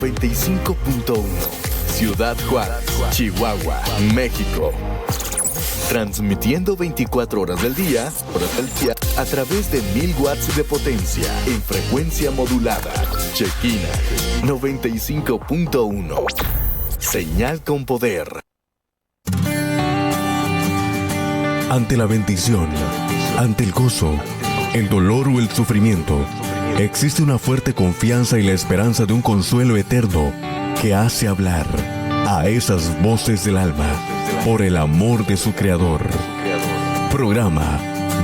95.1 Ciudad Juárez, Chihuahua, México. Transmitiendo 24 horas del día a través de 1000 watts de potencia en frecuencia modulada. Shekina 95.1. Señal con poder. Ante la bendición, ante el gozo, el dolor o el sufrimiento, existe una fuerte confianza y la esperanza de un consuelo eterno que hace hablar a esas voces del alma por el amor de su creador. Programa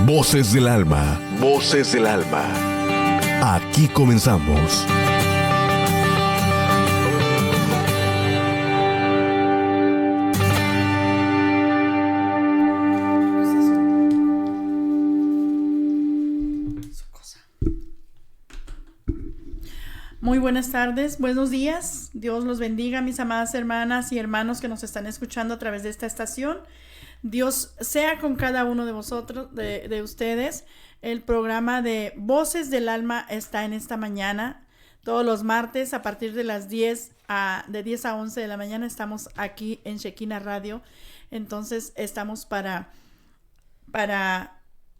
Voces del Alma. Voces del Alma. Aquí comenzamos. Muy buenas tardes, buenos días. Dios los bendiga, mis amadas hermanas y hermanos que nos están escuchando a través de esta estación. Dios sea con cada uno de vosotros, de ustedes. El programa de Voces del Alma está en esta mañana. Todos los martes a partir de las 10 a 11 de la mañana estamos aquí en Shekina Radio. Entonces estamos para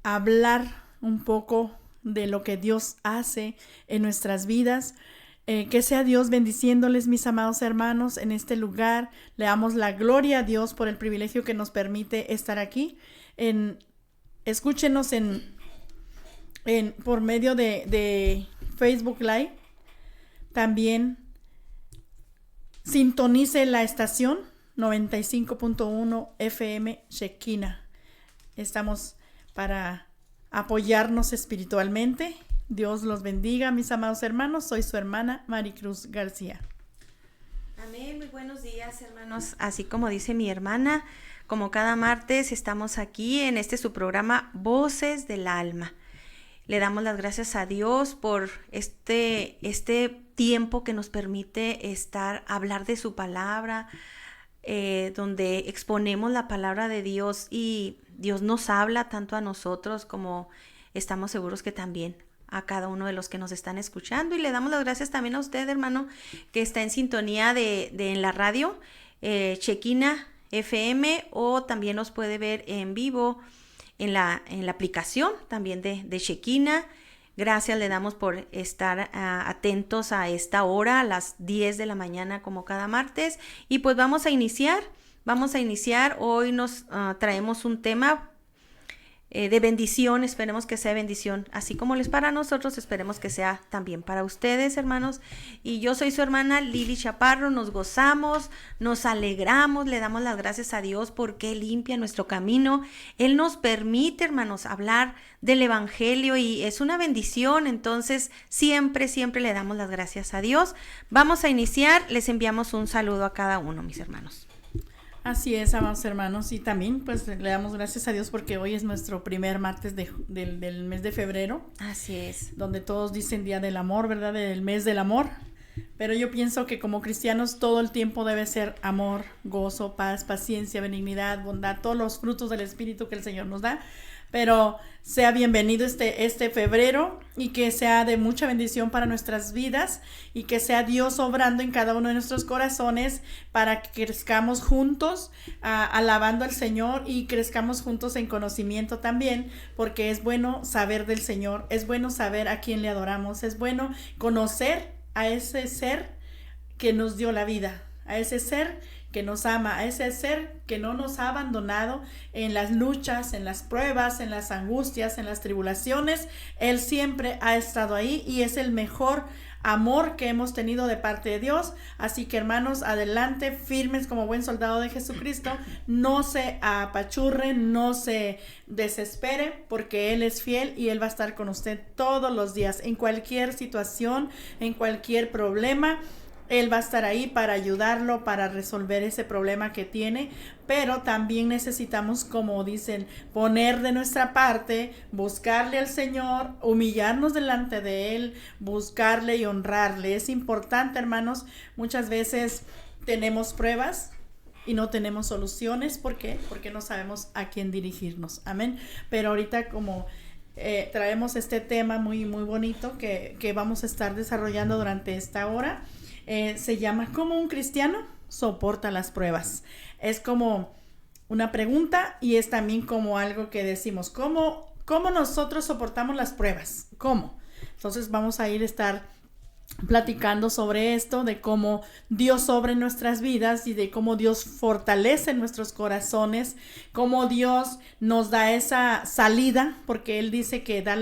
hablar un poco de lo que Dios hace en nuestras vidas. Que sea Dios bendiciéndoles, mis amados hermanos, en este lugar. Le damos la gloria a Dios por el privilegio que nos permite estar aquí. Escúchenos por medio de Facebook Live. También sintonice la estación 95.1 FM Shekina. Estamos para apoyarnos espiritualmente. Dios los bendiga, mis amados hermanos. Soy su hermana Maricruz García. Amén, muy buenos días, hermanos. Así como dice mi hermana, como cada martes estamos aquí en su programa Voces del Alma. Le damos las gracias a Dios por este tiempo que nos permite hablar de su palabra, donde exponemos la palabra de Dios y Dios nos habla tanto a nosotros como estamos seguros que también a cada uno de los que nos están escuchando. Y le damos las gracias también a usted, hermano, que está en sintonía en la radio, Shekina FM, o también nos puede ver en vivo en la aplicación también de Shekina. Gracias le damos por estar atentos a esta hora, a las 10 de la mañana como cada martes. Y pues vamos a iniciar. Hoy nos traemos un tema de bendición. Esperemos que sea bendición, así como les para nosotros, esperemos que sea también para ustedes, hermanos. Y yo soy su hermana Lili Chaparro. Nos gozamos, nos alegramos, le damos las gracias a Dios porque Él limpia nuestro camino. Él nos permite, hermanos, hablar del evangelio y es una bendición. Entonces siempre le damos las gracias a Dios. Vamos a iniciar. Les enviamos un saludo a cada uno, mis hermanos. Así es, amados hermanos, y también pues le damos gracias a Dios porque hoy es nuestro primer martes del mes de febrero. Así es. Donde todos dicen Día del Amor, ¿verdad? Del mes del amor. Pero yo pienso que como cristianos todo el tiempo debe ser amor, gozo, paz, paciencia, benignidad, bondad, todos los frutos del Espíritu que el Señor nos da. Pero sea bienvenido este febrero y que sea de mucha bendición para nuestras vidas y que sea Dios obrando en cada uno de nuestros corazones para que crezcamos juntos alabando al Señor y crezcamos juntos en conocimiento también, porque es bueno saber del Señor, es bueno saber a quién le adoramos, es bueno conocer a ese ser que nos dio la vida, a ese ser que nos ama, a ese ser que no nos ha abandonado en las luchas, en las pruebas, en las angustias, en las tribulaciones. Él siempre ha estado ahí y es el mejor amor que hemos tenido de parte de Dios. Así que, hermanos, adelante, firmes como buen soldado de Jesucristo. No se apachurre, no se desespere, porque Él es fiel y Él va a estar con usted todos los días, en cualquier situación, en cualquier problema. Él va a estar ahí para ayudarlo, para resolver ese problema que tiene, pero también necesitamos, como dicen, poner de nuestra parte, buscarle al Señor, humillarnos delante de Él, buscarle y honrarle. Es importante, hermanos, muchas veces tenemos pruebas y no tenemos soluciones. ¿Por qué? Porque no sabemos a quién dirigirnos. Amén. Pero ahorita como traemos este tema muy, muy bonito que vamos a estar desarrollando durante esta hora. se llama ¿Cómo un cristiano soporta las pruebas? Es como una pregunta y es también como algo que decimos, ¿cómo nosotros soportamos las pruebas? ¿Cómo? Entonces vamos a estar platicando sobre esto, de cómo Dios obra en nuestras vidas y de cómo Dios fortalece nuestros corazones, cómo Dios nos da esa salida, porque Él dice que da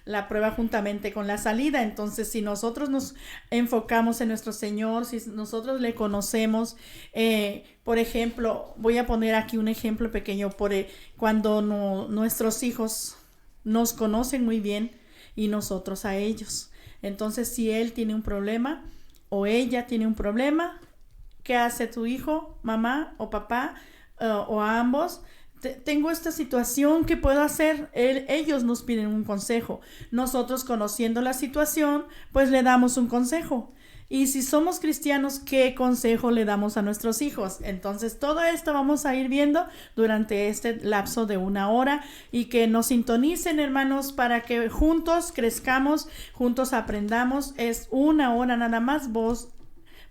la prueba juntamente con la salida. Entonces, si nosotros nos enfocamos en nuestro Señor, si nosotros le conocemos, por ejemplo, voy a poner aquí un ejemplo pequeño, cuando nuestros hijos nos conocen muy bien y nosotros a ellos. Entonces, si él tiene un problema o ella tiene un problema, ¿qué hace tu hijo, mamá o papá o a ambos? Tengo esta situación, ¿qué puedo hacer? Ellos nos piden un consejo. Nosotros, conociendo la situación, pues le damos un consejo. Y si somos cristianos, ¿qué consejo le damos a nuestros hijos? Entonces, todo esto vamos a ir viendo durante este lapso de 1 hora y que nos sintonicen, hermanos, para que juntos crezcamos, juntos aprendamos. Es 1 hora nada más,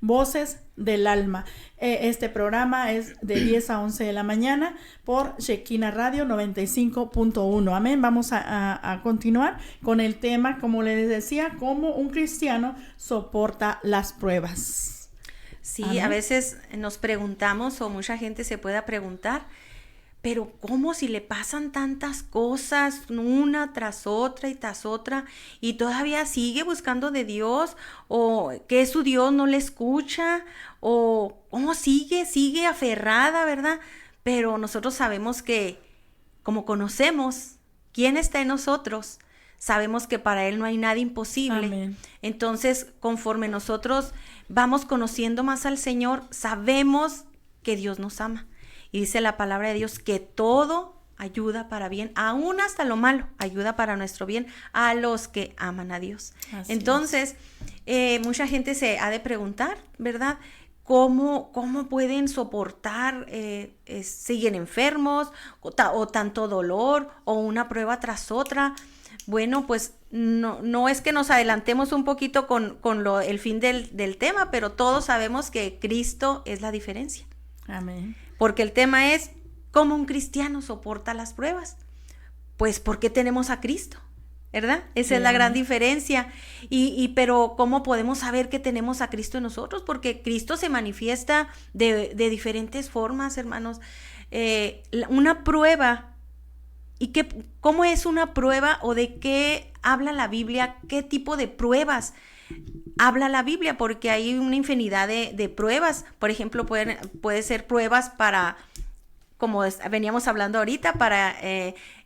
Voces del Alma. Este programa es de 10 a 11 de la mañana por Shekinah Radio 95.1. Amén. Vamos a continuar con el tema, como les decía, cómo un cristiano soporta las pruebas. Sí, Amén. A veces nos preguntamos, o mucha gente se pueda preguntar, pero ¿cómo si le pasan tantas cosas una tras otra y tras otra y todavía sigue buscando de Dios? ¿O que su Dios no le escucha? ¿O cómo sigue aferrada, verdad? Pero nosotros sabemos que, como conocemos quién está en nosotros, sabemos que para Él no hay nada imposible. Amén. Entonces, conforme nosotros vamos conociendo más al Señor, sabemos que Dios nos ama. Y dice la palabra de Dios que todo ayuda para bien, aún hasta lo malo, ayuda para nuestro bien a los que aman a Dios. Así Entonces, mucha gente se ha de preguntar, ¿verdad? ¿Cómo pueden soportar, siguen enfermos o tanto dolor o una prueba tras otra? Bueno, pues no es que nos adelantemos un poquito con el fin del tema, pero todos sabemos que Cristo es la diferencia. Amén. Porque el tema es cómo un cristiano soporta las pruebas. Pues porque tenemos a Cristo, ¿verdad? Esa es la gran diferencia. Pero ¿cómo podemos saber que tenemos a Cristo en nosotros? Porque Cristo se manifiesta de diferentes formas, hermanos. Una prueba, ¿cómo es una prueba o de qué habla la Biblia? ¿Qué tipo de pruebas habla la Biblia? Porque hay una infinidad de pruebas. Por ejemplo, puede ser pruebas para, como veníamos hablando ahorita, para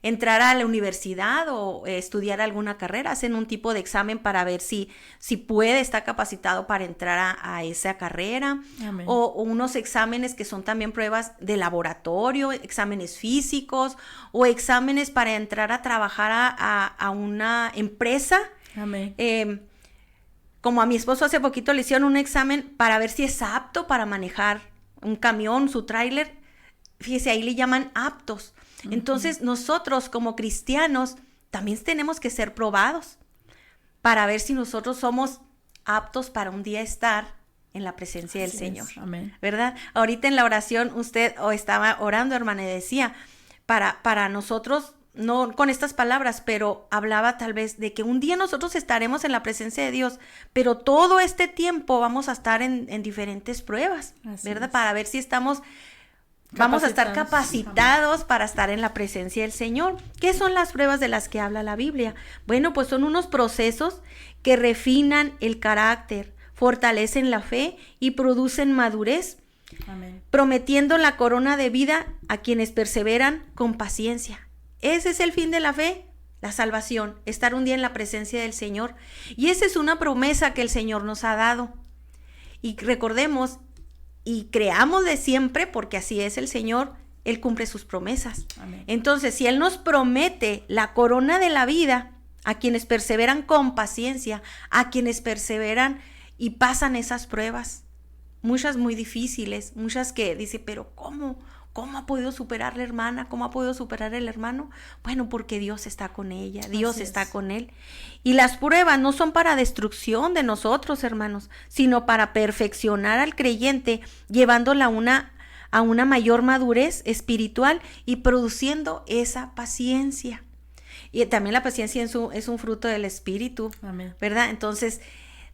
entrar a la universidad o estudiar alguna carrera. Hacen un tipo de examen para ver si está capacitado para entrar a esa carrera. O unos exámenes que son también pruebas de laboratorio, exámenes físicos o exámenes para entrar a trabajar a una empresa. Amén. Como a mi esposo hace poquito le hicieron un examen para ver si es apto para manejar un camión, su tráiler. Fíjese, ahí le llaman aptos. Uh-huh. Entonces, nosotros como cristianos también tenemos que ser probados para ver si nosotros somos aptos para un día estar en la presencia del Señor. Amén. ¿Verdad? Ahorita en la oración usted estaba orando, hermana, y decía, para nosotros, no con estas palabras, pero hablaba tal vez de que un día nosotros estaremos en la presencia de Dios, pero todo este tiempo vamos a estar en diferentes pruebas, ¿verdad? Para ver si vamos a estar capacitados para estar en la presencia del Señor. ¿Qué son las pruebas de las que habla la Biblia? Bueno, pues son unos procesos que refinan el carácter, fortalecen la fe y producen madurez. Amén. Prometiendo la corona de vida a quienes perseveran con paciencia. Ese es el fin de la fe, la salvación, estar un día en la presencia del Señor. Y esa es una promesa que el Señor nos ha dado. Y recordemos y creamos de siempre, porque así es el Señor, Él cumple sus promesas. Amén. Entonces, si Él nos promete la corona de la vida a quienes perseveran con paciencia, a quienes perseveran y pasan esas pruebas, muchas muy difíciles, muchas que dice, pero ¿cómo ¿Cómo ha podido superar la hermana? ¿Cómo ha podido superar el hermano? Bueno, porque Dios está con ella, Dios está con él. Y las pruebas no son para destrucción de nosotros, hermanos, sino para perfeccionar al creyente, llevándola a una mayor madurez espiritual y produciendo esa paciencia. Y también la paciencia es un fruto del Espíritu, Amén. ¿verdad? Entonces,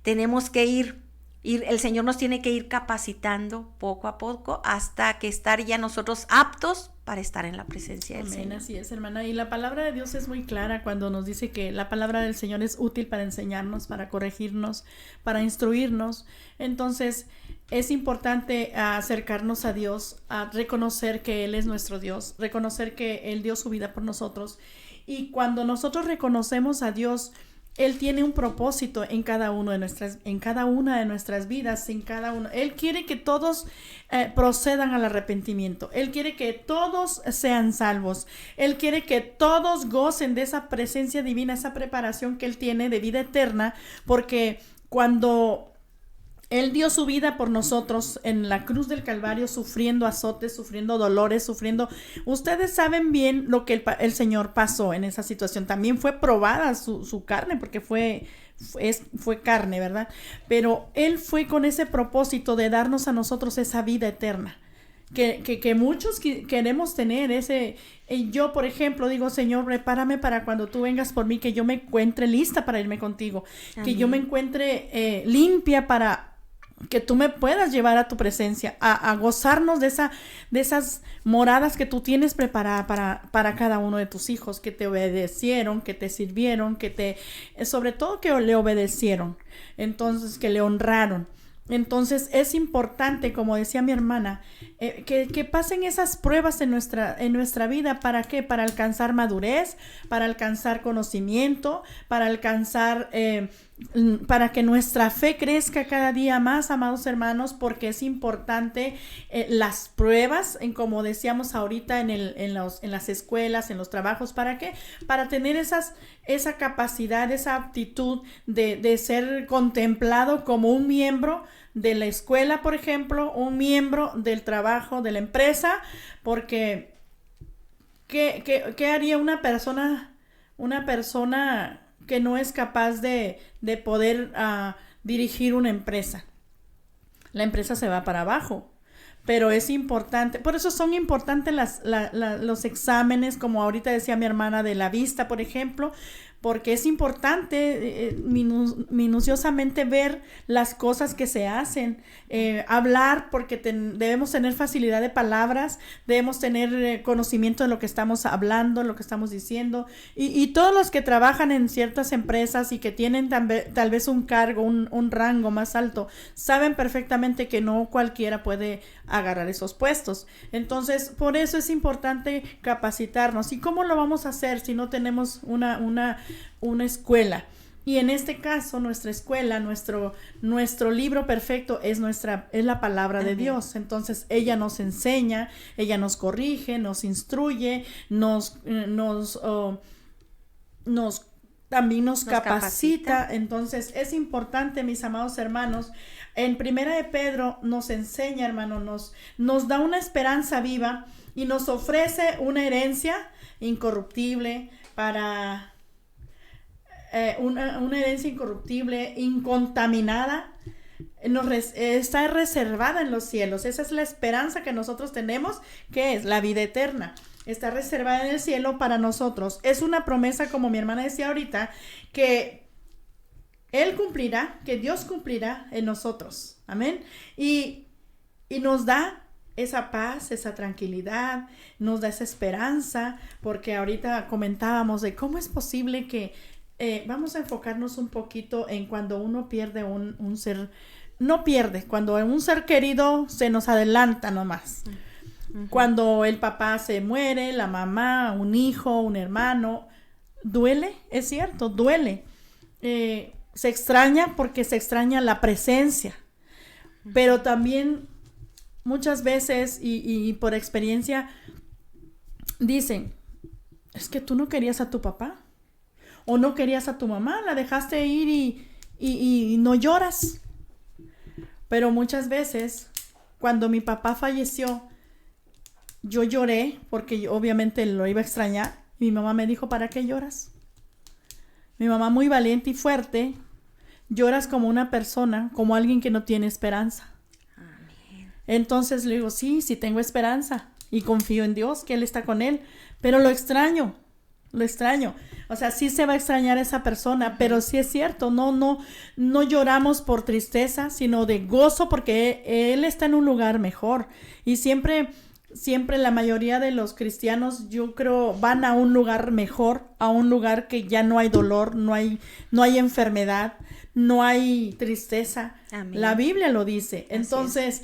tenemos que ir, el Señor nos tiene que ir capacitando poco a poco hasta que estar ya nosotros aptos para estar en la presencia del Señor. Así es, hermana. Y la palabra de Dios es muy clara cuando nos dice que la palabra del Señor es útil para enseñarnos, para corregirnos, para instruirnos. Entonces, es importante acercarnos a Dios, a reconocer que Él es nuestro Dios, reconocer que Él dio su vida por nosotros. Y cuando nosotros reconocemos a Dios, Él tiene un propósito en cada una de nuestras vidas, en cada uno. Él quiere que todos procedan al arrepentimiento. Él quiere que todos sean salvos. Él quiere que todos gocen de esa presencia divina, esa preparación que Él tiene de vida eterna, porque cuando Él dio su vida por nosotros en la cruz del Calvario, sufriendo azotes, sufriendo dolores, Ustedes saben bien lo que el Señor pasó en esa situación. También fue probada su carne, porque fue carne, ¿verdad? Pero Él fue con ese propósito de darnos a nosotros esa vida eterna. Que muchos queremos tener yo, por ejemplo, digo, Señor, prepárame para cuando tú vengas por mí, que yo me encuentre lista para irme contigo. Amén. Que yo me encuentre limpia para que tú me puedas llevar a tu presencia, a gozarnos de esas moradas que tú tienes preparada para cada uno de tus hijos, que te obedecieron, que te sirvieron, sobre todo que le obedecieron, entonces que le honraron. Entonces es importante, como decía mi hermana, que pasen esas pruebas en nuestra vida. ¿Para qué? Para alcanzar madurez, para alcanzar conocimiento, para que nuestra fe crezca cada día más, amados hermanos, porque es importante las pruebas, como decíamos ahorita en las escuelas, en los trabajos. ¿Para qué? Para tener esa capacidad, esa aptitud de ser contemplado como un miembro de la escuela, por ejemplo, un miembro del trabajo, de la empresa, porque ¿qué haría una persona que no es capaz de poder dirigir una empresa? La empresa se va para abajo. Pero es importante, por eso son importantes los exámenes, como ahorita decía mi hermana, de la vista, por ejemplo, porque es importante minuciosamente ver las cosas que se hacen, hablar, porque debemos tener facilidad de palabras, debemos tener conocimiento de lo que estamos hablando, lo que estamos diciendo, y todos los que trabajan en ciertas empresas y que tienen tal vez un cargo, un rango más alto, saben perfectamente que no cualquiera puede agarrar esos puestos. Entonces, por eso es importante capacitarnos. ¿Y cómo lo vamos a hacer si no tenemos una escuela? Y en este caso, nuestra escuela, nuestro libro perfecto es la palabra de Dios. Entonces, ella nos enseña, ella nos corrige, nos instruye, también nos capacita. Entonces, es importante, mis amados hermanos. En Primera de Pedro nos enseña, hermano, nos da una esperanza viva y nos ofrece una herencia incorruptible una herencia incorruptible, incontaminada, está reservada en los cielos. Esa es la esperanza que nosotros tenemos, que es la vida eterna. Está reservada en el cielo para nosotros. Es una promesa, como mi hermana decía ahorita, que Él cumplirá, que Dios cumplirá en nosotros. Amén. Y nos da esa paz, esa tranquilidad, nos da esa esperanza, porque ahorita comentábamos de cómo es posible que vamos a enfocarnos un poquito en cuando uno pierde un ser, cuando un ser querido se nos adelanta nomás. Uh-huh. Cuando el papá se muere, la mamá, un hijo, un hermano, duele, es cierto, duele. Se extraña porque se extraña la presencia, pero también muchas veces y por experiencia dicen, es que tú no querías a tu papá o no querías a tu mamá, la dejaste ir y no lloras. Pero muchas veces cuando mi papá falleció, yo lloré porque obviamente lo iba a extrañar. Mi mamá me dijo, ¿para qué lloras? Mi mamá, muy valiente y fuerte, lloras como una persona, como alguien que no tiene esperanza. Amén. Entonces le digo, sí tengo esperanza y confío en Dios, que Él está con él, pero lo extraño. O sea, sí se va a extrañar a esa persona, pero sí es cierto, no lloramos por tristeza, sino de gozo, porque Él está en un lugar mejor. Y siempre la mayoría de los cristianos, yo creo, van a un lugar mejor, a un lugar que ya no hay dolor, no hay enfermedad, no hay tristeza. Amén. La Biblia lo dice. Entonces,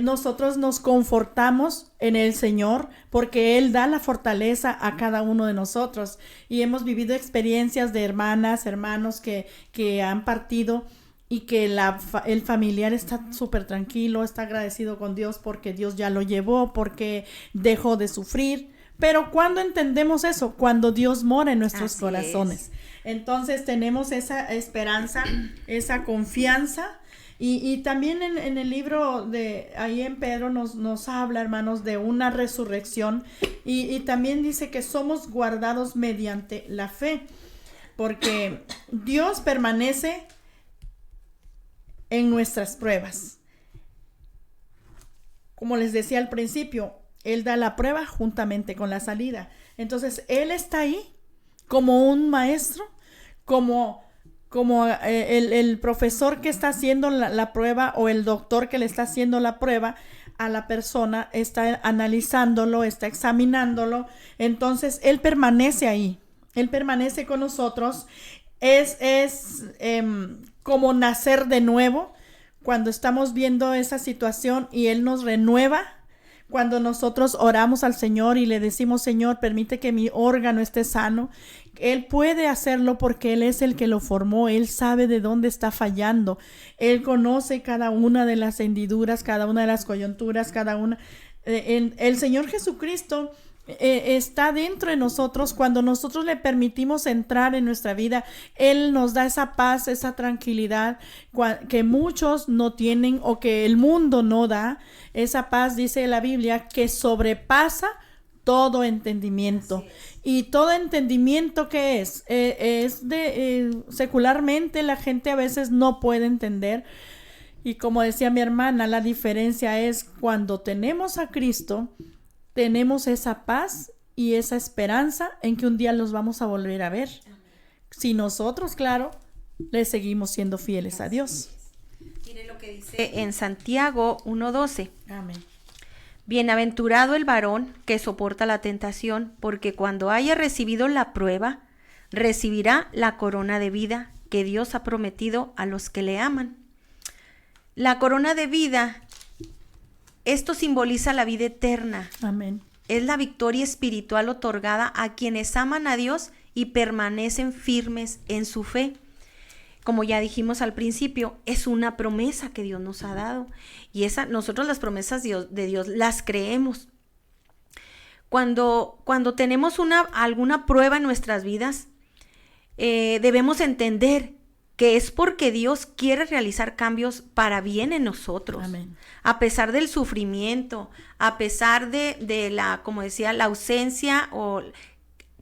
nosotros nos confortamos en el Señor porque Él da la fortaleza a cada uno de nosotros. Y hemos vivido experiencias de hermanos que han partido y que el familiar está súper tranquilo, está agradecido con Dios porque Dios ya lo llevó, porque dejó de sufrir. Pero ¿cuándo entendemos eso? Cuando Dios mora en nuestros corazones. Entonces tenemos esa esperanza, esa confianza. Y también en el libro ahí en Pedro nos habla, hermanos, de una resurrección. Y también dice que somos guardados mediante la fe. Porque Dios permanece en nuestras pruebas. Como les decía al principio, Él da la prueba juntamente con la salida. Entonces, Él está ahí como un maestro, como el profesor que está haciendo la prueba, o el doctor que le está haciendo la prueba a la persona, está analizándolo, está examinándolo. Entonces, Él permanece ahí. Él permanece con nosotros. Es como nacer de nuevo cuando estamos viendo esa situación y Él nos renueva. Cuando nosotros oramos al Señor y le decimos, Señor, permite que mi órgano esté sano, Él puede hacerlo porque Él es el que lo formó. Él sabe de dónde está fallando. Él conoce cada una de las hendiduras, cada una de las coyunturas, cada una. El Señor Jesucristo está dentro de nosotros. Cuando nosotros le permitimos entrar en nuestra vida, Él nos da esa paz, esa tranquilidad que muchos no tienen, o que el mundo no da. Esa paz, dice la Biblia, que sobrepasa todo entendimiento. Y todo entendimiento, ¿qué es? Secularmente la gente a veces no puede entender. Y como decía mi hermana, la diferencia es cuando tenemos a Cristo, tenemos esa paz y esa esperanza en que un día los vamos a volver a ver. Amén. Si nosotros, claro, le seguimos siendo fieles a Dios. Mire lo que dice en Santiago 1:12. Amén. Bienaventurado el varón que soporta la tentación, porque cuando haya recibido la prueba, recibirá la corona de vida que Dios ha prometido a los que le aman. La corona de vida, esto simboliza la vida eterna. Amén. Es la victoria espiritual otorgada a quienes aman a Dios y permanecen firmes en su fe. Como ya dijimos al principio, es una promesa que Dios nos ha dado. Y nosotros las promesas de Dios las creemos. Cuando tenemos alguna prueba en nuestras vidas, debemos entender que es porque Dios quiere realizar cambios para bien en nosotros. Amén. A pesar del sufrimiento, a pesar de la, como decía, la ausencia, o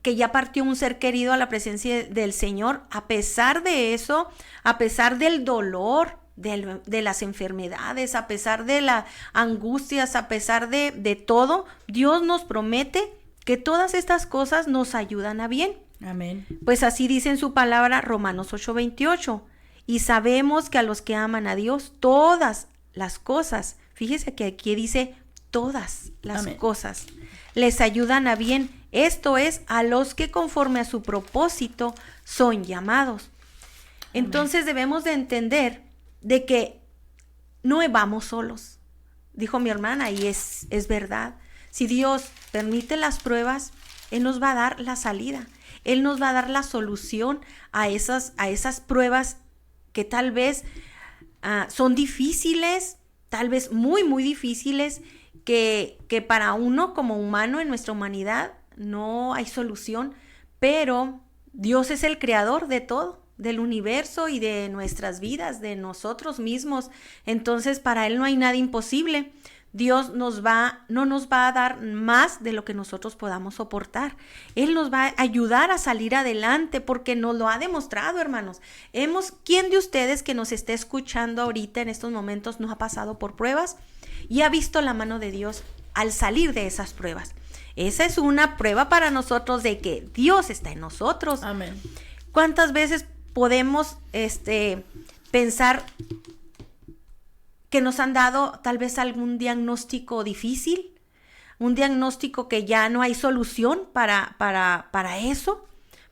que ya partió un ser querido a la presencia del Señor, a pesar de eso, a pesar del dolor, de las enfermedades, a pesar de las angustias, a pesar de todo, Dios nos promete que todas estas cosas nos ayudan a bien. Amén. Pues así dice en su palabra Romanos 8:28. Y sabemos que a los que aman a Dios, todas las cosas, fíjese que aquí dice todas las Amén. cosas, les ayudan a bien. Esto es, a los que conforme a su propósito son llamados. Amén. Entonces debemos de entender de que no vamos solos. Dijo mi hermana, y es verdad. Si Dios permite las pruebas, Él nos va a dar la salida. Él nos va a dar la solución a esas pruebas que tal vez son difíciles, tal vez muy, muy difíciles, que para uno como humano en nuestra humanidad no hay solución, pero Dios es el creador de todo, del universo y de nuestras vidas, de nosotros mismos. Entonces para Él no hay nada imposible. Dios no nos va a dar más de lo que nosotros podamos soportar. Él nos va a ayudar a salir adelante porque nos lo ha demostrado, hermanos. ¿Quién de ustedes que nos esté escuchando ahorita en estos momentos no ha pasado por pruebas y ha visto la mano de Dios al salir de esas pruebas? Esa es una prueba para nosotros de que Dios está en nosotros. Amén. ¿Cuántas veces podemos pensar que nos han dado tal vez algún diagnóstico difícil? Un diagnóstico que ya no hay solución para eso.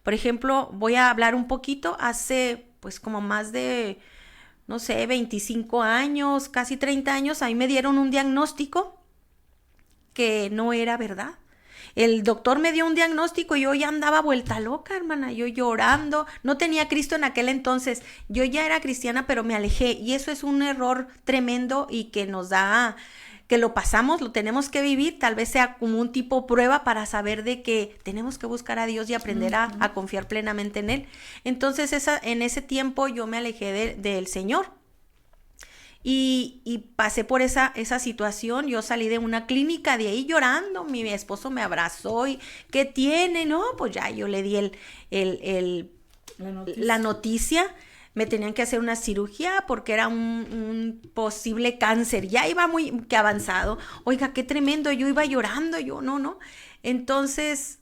Por ejemplo, voy a hablar un poquito, hace pues como más de, no sé, 25 años, casi 30 años, a mí me dieron un diagnóstico que no era verdad. El doctor me dio un diagnóstico y yo ya andaba vuelta loca, hermana, yo llorando. No tenía a Cristo en aquel entonces. Yo ya era cristiana, pero me alejé. Y eso es un error tremendo y que nos da, que lo pasamos, lo tenemos que vivir. Tal vez sea como un tipo prueba para saber de que tenemos que buscar a Dios y aprender a confiar plenamente en Él. Entonces, en ese tiempo yo me alejé del Señor. Y pasé por esa situación. Yo salí de una clínica de ahí llorando, mi esposo me abrazó y ¿qué tiene? No, pues ya yo le di la noticia. Me tenían que hacer una cirugía porque era un posible cáncer, ya iba muy avanzado. Oiga, qué tremendo, yo iba llorando, no. Entonces,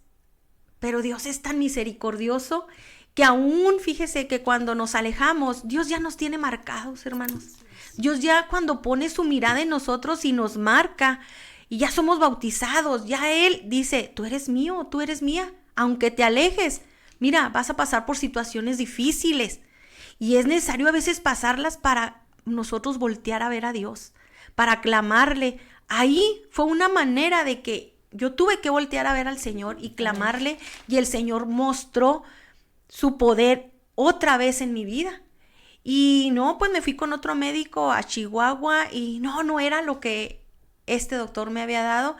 pero Dios es tan misericordioso que aún, fíjese que cuando nos alejamos, Dios ya nos tiene marcados, hermanos. Dios ya cuando pone su mirada en nosotros y nos marca, y ya somos bautizados, ya Él dice, tú eres mío, tú eres mía, aunque te alejes, mira, vas a pasar por situaciones difíciles, y es necesario a veces pasarlas para nosotros voltear a ver a Dios, para clamarle. Ahí fue una manera de que yo tuve que voltear a ver al Señor y clamarle, y el Señor mostró su poder otra vez en mi vida. Y no, pues me fui con otro médico a Chihuahua y no era lo que este doctor me había dado.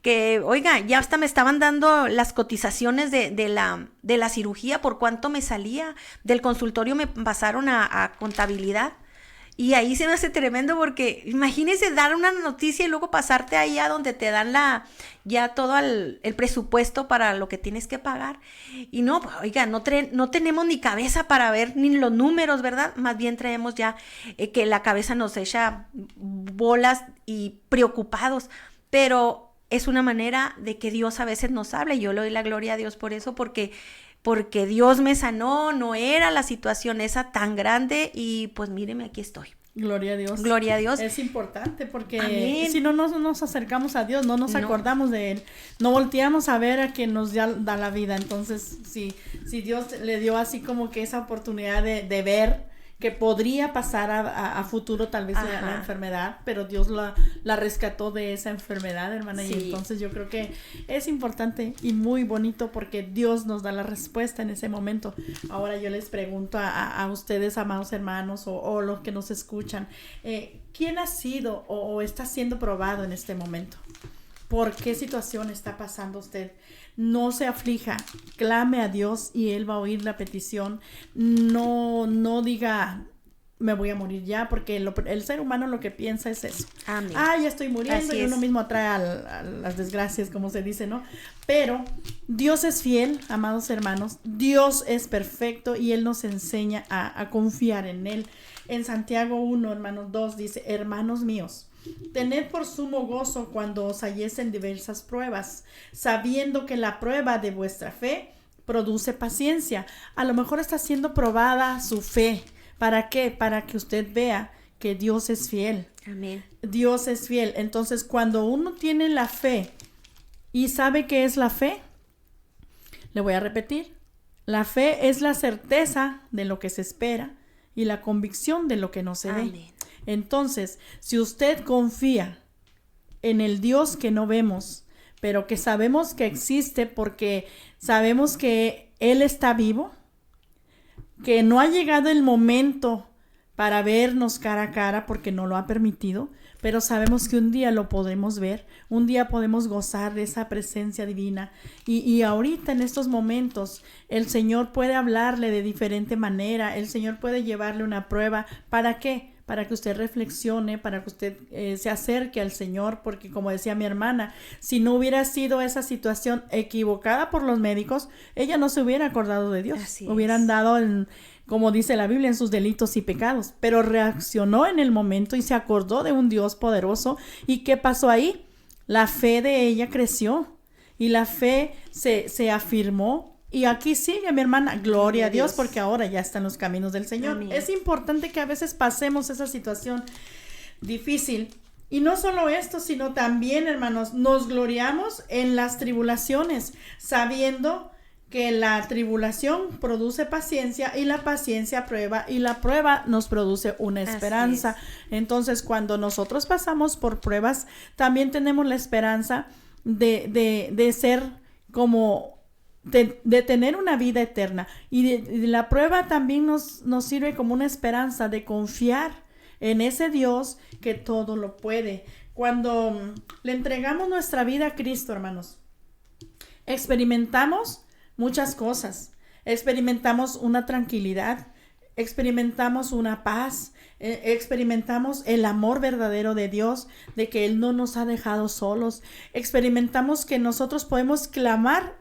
Que, oiga, ya hasta me estaban dando las cotizaciones de la cirugía, por cuánto me salía. Del consultorio me pasaron a contabilidad. Y ahí se me hace tremendo porque imagínense dar una noticia y luego pasarte ahí a donde te dan ya todo el presupuesto para lo que tienes que pagar. Y no, pues, oiga, no tenemos ni cabeza para ver ni los números, ¿verdad? Más bien traemos ya que la cabeza nos echa bolas y preocupados. Pero es una manera de que Dios a veces nos habla y yo le doy la gloria a Dios por eso, porque Dios me sanó, no era la situación esa tan grande y pues míreme, aquí estoy. Gloria a Dios. Gloria a Dios. Es importante porque Amén. Si no nos acercamos a Dios, no nos acordamos de Él, no volteamos a ver a quien nos da la vida. Entonces, si Dios le dio así como que esa oportunidad de ver que podría pasar a futuro tal vez la enfermedad, pero Dios la rescató de esa enfermedad, hermana, sí. Y entonces yo creo que es importante y muy bonito porque Dios nos da la respuesta en ese momento. Ahora yo les pregunto a ustedes, amados hermanos, o los que nos escuchan, ¿quién ha sido o está siendo probado en este momento? ¿Por qué situación está pasando usted? No se aflija, clame a Dios y Él va a oír la petición. No diga, me voy a morir ya, porque el ser humano lo que piensa es eso. Amén. Ya estoy muriendo. Así y uno mismo atrae a las desgracias, como se dice, ¿no? Pero Dios es fiel, amados hermanos. Dios es perfecto y Él nos enseña a confiar en Él. En Santiago 1, hermanos 2, dice, hermanos míos, tened por sumo gozo cuando os halléis en diversas pruebas, sabiendo que la prueba de vuestra fe produce paciencia. A lo mejor está siendo probada su fe. ¿Para qué? Para que usted vea que Dios es fiel. Amén. Dios es fiel. Entonces, cuando uno tiene la fe y sabe qué es la fe, le voy a repetir, la fe es la certeza de lo que se espera y la convicción de lo que no se Amén. ve. Entonces, si usted confía en el Dios que no vemos, pero que sabemos que existe porque sabemos que Él está vivo, que no ha llegado el momento para vernos cara a cara porque no lo ha permitido, pero sabemos que un día lo podremos ver, un día podemos gozar de esa presencia divina y ahorita en estos momentos el Señor puede hablarle de diferente manera, el Señor puede llevarle una prueba. ¿Para qué? para que usted reflexione, para que usted se acerque al Señor, porque como decía mi hermana, si no hubiera sido esa situación equivocada por los médicos, ella no se hubiera acordado de Dios. Así hubieran es. dado, como dice la Biblia, en sus delitos y pecados, pero reaccionó en el momento y se acordó de un Dios poderoso. ¿Y qué pasó ahí? La fe de ella creció y la fe se afirmó. Y aquí sigue mi hermana, gloria a Dios, porque ahora ya está en los caminos del Señor. Amén. Es importante que a veces pasemos esa situación difícil. Y no solo esto, sino también, hermanos, nos gloriamos en las tribulaciones, sabiendo que la tribulación produce paciencia y la paciencia prueba y la prueba nos produce una esperanza. Entonces, cuando nosotros pasamos por pruebas, también tenemos la esperanza de ser como... De tener una vida eterna. Y la prueba también nos sirve como una esperanza de confiar en ese Dios que todo lo puede. Cuando le entregamos nuestra vida a Cristo, hermanos, experimentamos muchas cosas. Experimentamos una tranquilidad, experimentamos una paz, experimentamos el amor verdadero de Dios, de que Él no nos ha dejado solos. Experimentamos que nosotros podemos clamar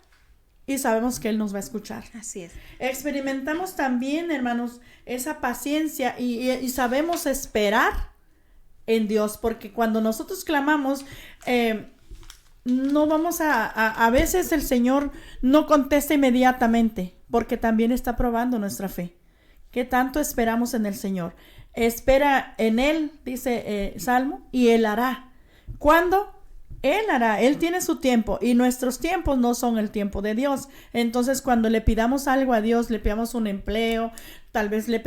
y sabemos que Él nos va a escuchar. Así es. Experimentamos también, hermanos, esa paciencia y sabemos esperar en Dios, porque cuando nosotros clamamos, no vamos a veces el Señor no contesta inmediatamente, porque también está probando nuestra fe. ¿Qué tanto esperamos en el Señor? Espera en Él, dice Salmo, y Él hará. ¿Cuándo? Él hará, Él tiene su tiempo y nuestros tiempos no son el tiempo de Dios. Entonces, cuando le pidamos algo a Dios, le pidamos un empleo, tal vez le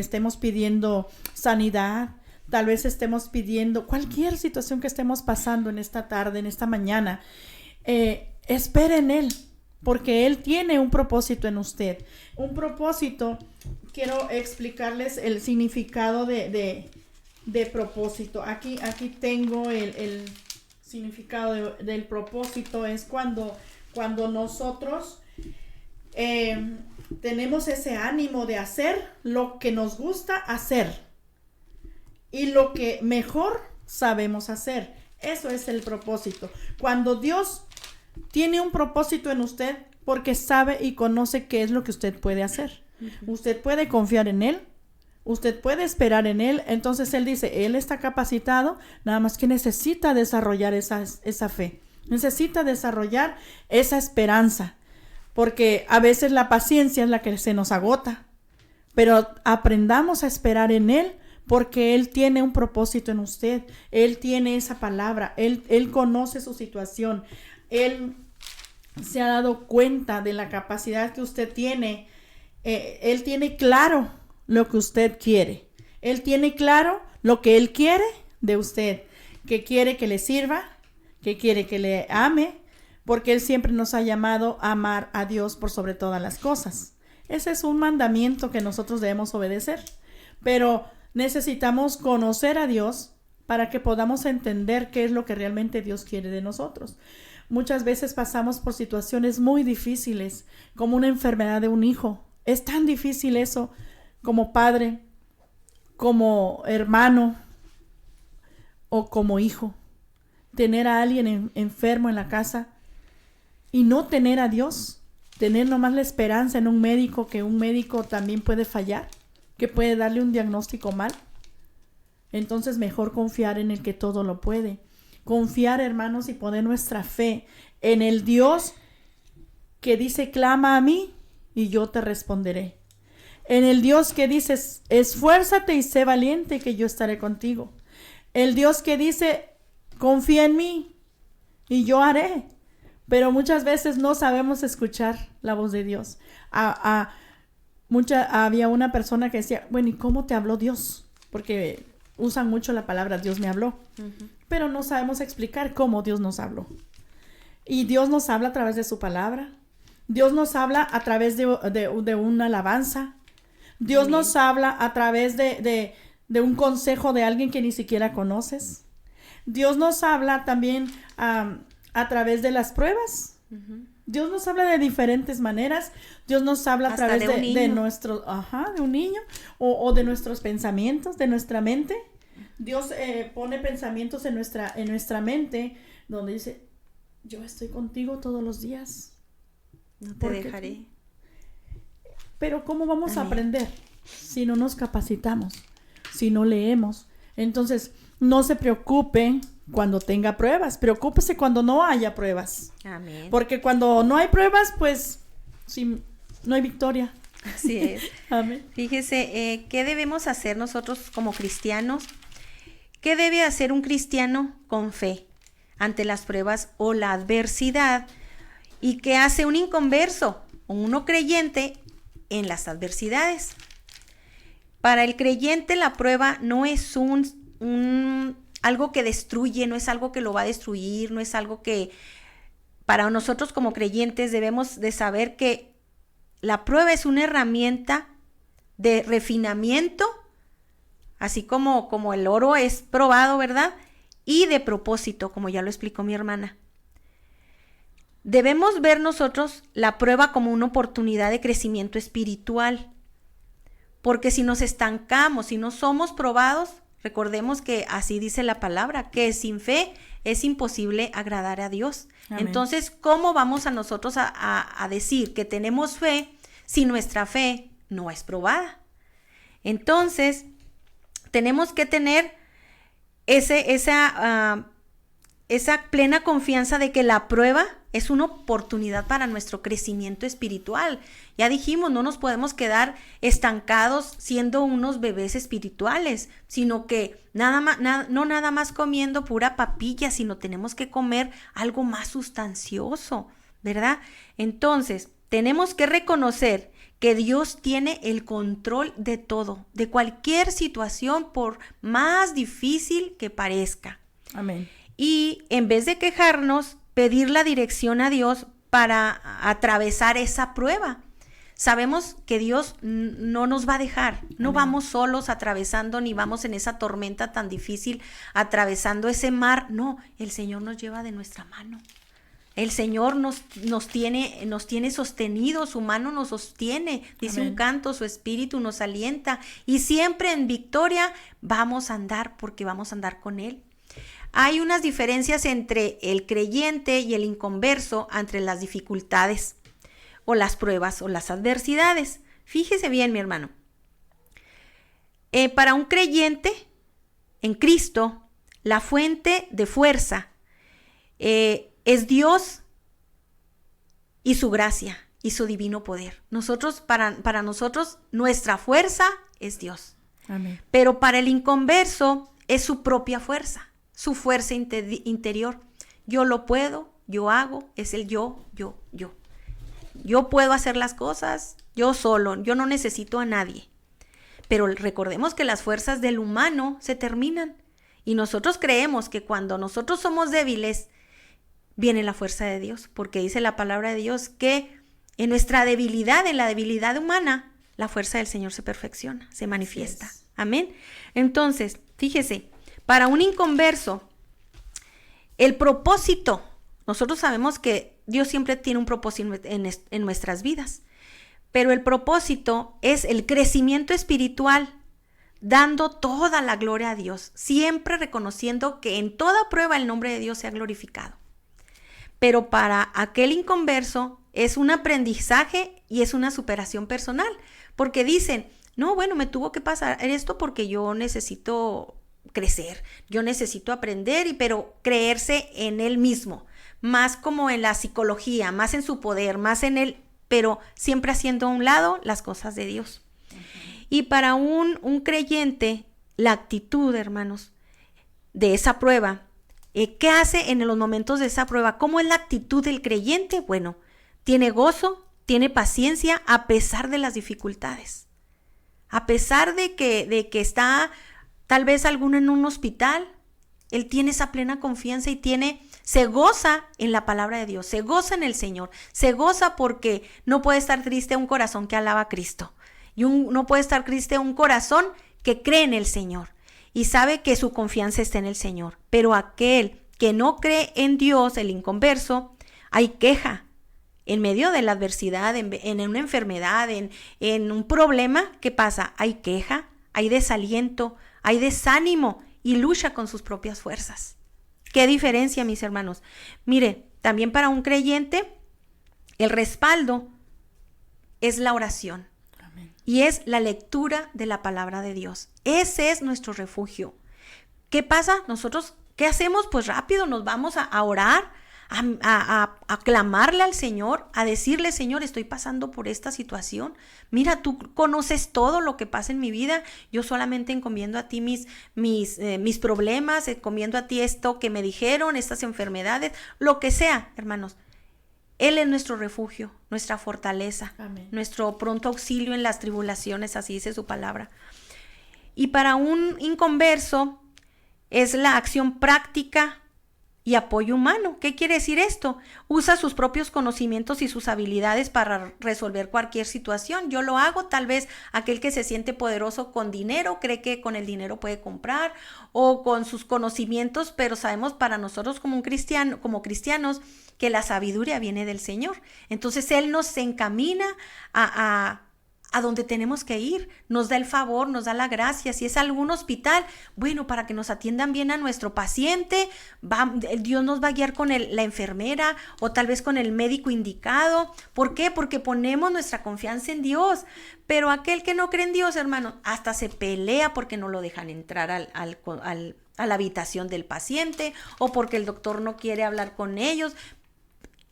estemos pidiendo sanidad, tal vez estemos pidiendo cualquier situación que estemos pasando en esta tarde, en esta mañana, espere en Él, porque Él tiene un propósito en usted. Un propósito, quiero explicarles el significado de propósito. Aquí tengo el significado del propósito. Es cuando nosotros tenemos ese ánimo de hacer lo que nos gusta hacer y lo que mejor sabemos hacer. Eso es el propósito. Cuando Dios tiene un propósito en usted, porque sabe y conoce qué es lo que usted puede hacer. Usted puede confiar en Él. Usted puede esperar en Él. Entonces Él dice, Él está capacitado, nada más que necesita desarrollar esa fe. Necesita desarrollar esa esperanza. Porque a veces la paciencia es la que se nos agota. Pero aprendamos a esperar en Él, porque Él tiene un propósito en usted. Él tiene esa palabra. Él conoce su situación. Él se ha dado cuenta de la capacidad que usted tiene. Él tiene claro lo que usted quiere. Él tiene claro lo que Él quiere de usted, que quiere que le sirva, que quiere que le ame, porque Él siempre nos ha llamado a amar a Dios por sobre todas las cosas. Ese es un mandamiento que nosotros debemos obedecer, pero necesitamos conocer a Dios para que podamos entender qué es lo que realmente Dios quiere de nosotros. Muchas veces pasamos por situaciones muy difíciles, como una enfermedad de un hijo. Es tan difícil eso, como padre, como hermano o como hijo. Tener a alguien enfermo en la casa y no tener a Dios. Tener nomás la esperanza en un médico, que un médico también puede fallar, que puede darle un diagnóstico mal. Entonces mejor confiar en el que todo lo puede. Confiar, hermanos, y poner nuestra fe en el Dios que dice, clama a mí y yo te responderé. En el Dios que dice, esfuérzate y sé valiente, que yo estaré contigo. El Dios que dice, confía en mí y yo haré. Pero muchas veces no sabemos escuchar la voz de Dios. Había una persona que decía, bueno, ¿y cómo te habló Dios? Porque usan mucho la palabra Dios me habló. Pero no sabemos explicar cómo Dios nos habló. Y Dios nos habla a través de su palabra. Dios nos habla a través de una alabanza. Dios nos habla a través de un consejo de alguien que ni siquiera conoces. Dios nos habla también a través de las pruebas. Dios nos habla de diferentes maneras. Dios nos habla a Hasta través de un de niño. nuestro, de un niño, o de nuestros pensamientos, de nuestra mente. Dios pone pensamientos en nuestra mente, donde dice, yo estoy contigo todos los días. No te Porque dejaré. Pero ¿cómo vamos a Amén. aprender si no nos capacitamos, si no leemos? Entonces, no se preocupe cuando tenga pruebas, preocúpese cuando no haya pruebas. Amén. Porque cuando no hay pruebas, pues sí, no hay victoria. Así es. Amén. Fíjese, ¿qué debemos hacer nosotros como cristianos? ¿Qué debe hacer un cristiano con fe ante las pruebas o la adversidad? ¿Y qué hace un inconverso o uno creyente en las adversidades? Para el creyente la prueba no es algo que destruye, no es algo que lo va a destruir, no es algo que para nosotros como creyentes debemos de saber que la prueba es una herramienta de refinamiento, así como el oro es probado, ¿verdad? Y de propósito, como ya lo explicó mi hermana. Debemos ver nosotros la prueba como una oportunidad de crecimiento espiritual, porque si nos estancamos, si no somos probados, recordemos que así dice la palabra, que sin fe es imposible agradar a Dios. Amén. Entonces, ¿cómo vamos a nosotros a decir que tenemos fe si nuestra fe no es probada? Entonces, tenemos que tener esa plena confianza de que la prueba es una oportunidad para nuestro crecimiento espiritual. Ya dijimos, no nos podemos quedar estancados siendo unos bebés espirituales, sino que no nada más comiendo pura papilla, sino tenemos que comer algo más sustancioso, ¿verdad? Entonces, tenemos que reconocer que Dios tiene el control de todo, de cualquier situación, por más difícil que parezca. Amén. Y en vez de quejarnos, pedir la dirección a Dios para atravesar esa prueba. Sabemos que Dios no nos va a dejar, no Amén. Vamos solos atravesando, ni vamos en esa tormenta tan difícil atravesando ese mar. No, el Señor nos lleva de nuestra mano. El Señor nos tiene sostenidos, su mano nos sostiene, dice Amén. un canto, su espíritu nos alienta y siempre en victoria vamos a andar porque vamos a andar con Él. Hay unas diferencias entre el creyente y el inconverso entre las dificultades o las pruebas o las adversidades. Fíjese bien, mi hermano. Para un creyente en Cristo, la fuente de fuerza es Dios y su gracia y su divino poder. Para nosotros, nuestra fuerza es Dios. Amén. Pero para el inconverso es su propia fuerza, su fuerza interior. Yo lo puedo, yo hago, es el yo. Yo puedo hacer las cosas, yo solo, yo no necesito a nadie. Pero recordemos que las fuerzas del humano se terminan. Y nosotros creemos que cuando nosotros somos débiles, viene la fuerza de Dios. Porque dice la palabra de Dios que en nuestra debilidad, en la debilidad humana, la fuerza del Señor se perfecciona, se manifiesta. Así es. Amén. Entonces, fíjese, para un inconverso, el propósito, nosotros sabemos que Dios siempre tiene un propósito en nuestras vidas, pero el propósito es el crecimiento espiritual, dando toda la gloria a Dios, siempre reconociendo que en toda prueba el nombre de Dios sea glorificado. Pero para aquel inconverso es un aprendizaje y es una superación personal, porque dicen, no, bueno, me tuvo que pasar esto porque yo necesito crecer, yo necesito aprender, pero creerse en él mismo, más como en la psicología, más en su poder, más en él, pero siempre haciendo a un lado las cosas de Dios. Y para un creyente, la actitud, hermanos, de esa prueba, ¿qué hace en los momentos de esa prueba? ¿Cómo es la actitud del creyente? Bueno, tiene gozo, tiene paciencia a pesar de las dificultades. A pesar de que está tal vez alguno en un hospital, él tiene esa plena confianza y se goza en la palabra de Dios, se goza en el Señor, se goza porque no puede estar triste un corazón que alaba a Cristo. Y no puede estar triste un corazón que cree en el Señor y sabe que su confianza está en el Señor. Pero aquel que no cree en Dios, el inconverso, hay queja, En medio de la adversidad, en una enfermedad, en un problema, ¿qué pasa? Hay queja, hay desaliento, hay desánimo y lucha con sus propias fuerzas. ¿Qué diferencia, mis hermanos? Mire, también para un creyente, el respaldo es la oración. Amén. Y es la lectura de la palabra de Dios. Ese es nuestro refugio. ¿Qué pasa? Nosotros, ¿qué hacemos? Pues rápido nos vamos a orar, a clamarle al Señor, a decirle: Señor, estoy pasando por esta situación. Mira, tú conoces todo lo que pasa en mi vida. Yo solamente encomiendo a ti mis problemas, encomiendo a ti esto que me dijeron, estas enfermedades, lo que sea, hermanos. Él es nuestro refugio, nuestra fortaleza, amén, nuestro pronto auxilio en las tribulaciones, así dice su palabra. Y para un inconverso es la acción práctica y apoyo humano. ¿Qué quiere decir esto? Usa sus propios conocimientos y sus habilidades para resolver cualquier situación. Yo lo hago, tal vez aquel que se siente poderoso con dinero, cree que con el dinero puede comprar, o con sus conocimientos, pero sabemos para nosotros como cristianos, que la sabiduría viene del Señor. Entonces Él nos encamina a donde tenemos que ir, nos da el favor, nos da la gracia. Si es algún hospital, bueno, para que nos atiendan bien a nuestro paciente, Dios nos va a guiar con la enfermera o tal vez con el médico indicado. ¿Por qué? Porque ponemos nuestra confianza en Dios. Pero aquel que no cree en Dios, hermano, hasta se pelea porque no lo dejan entrar a la habitación del paciente, o porque el doctor no quiere hablar con ellos.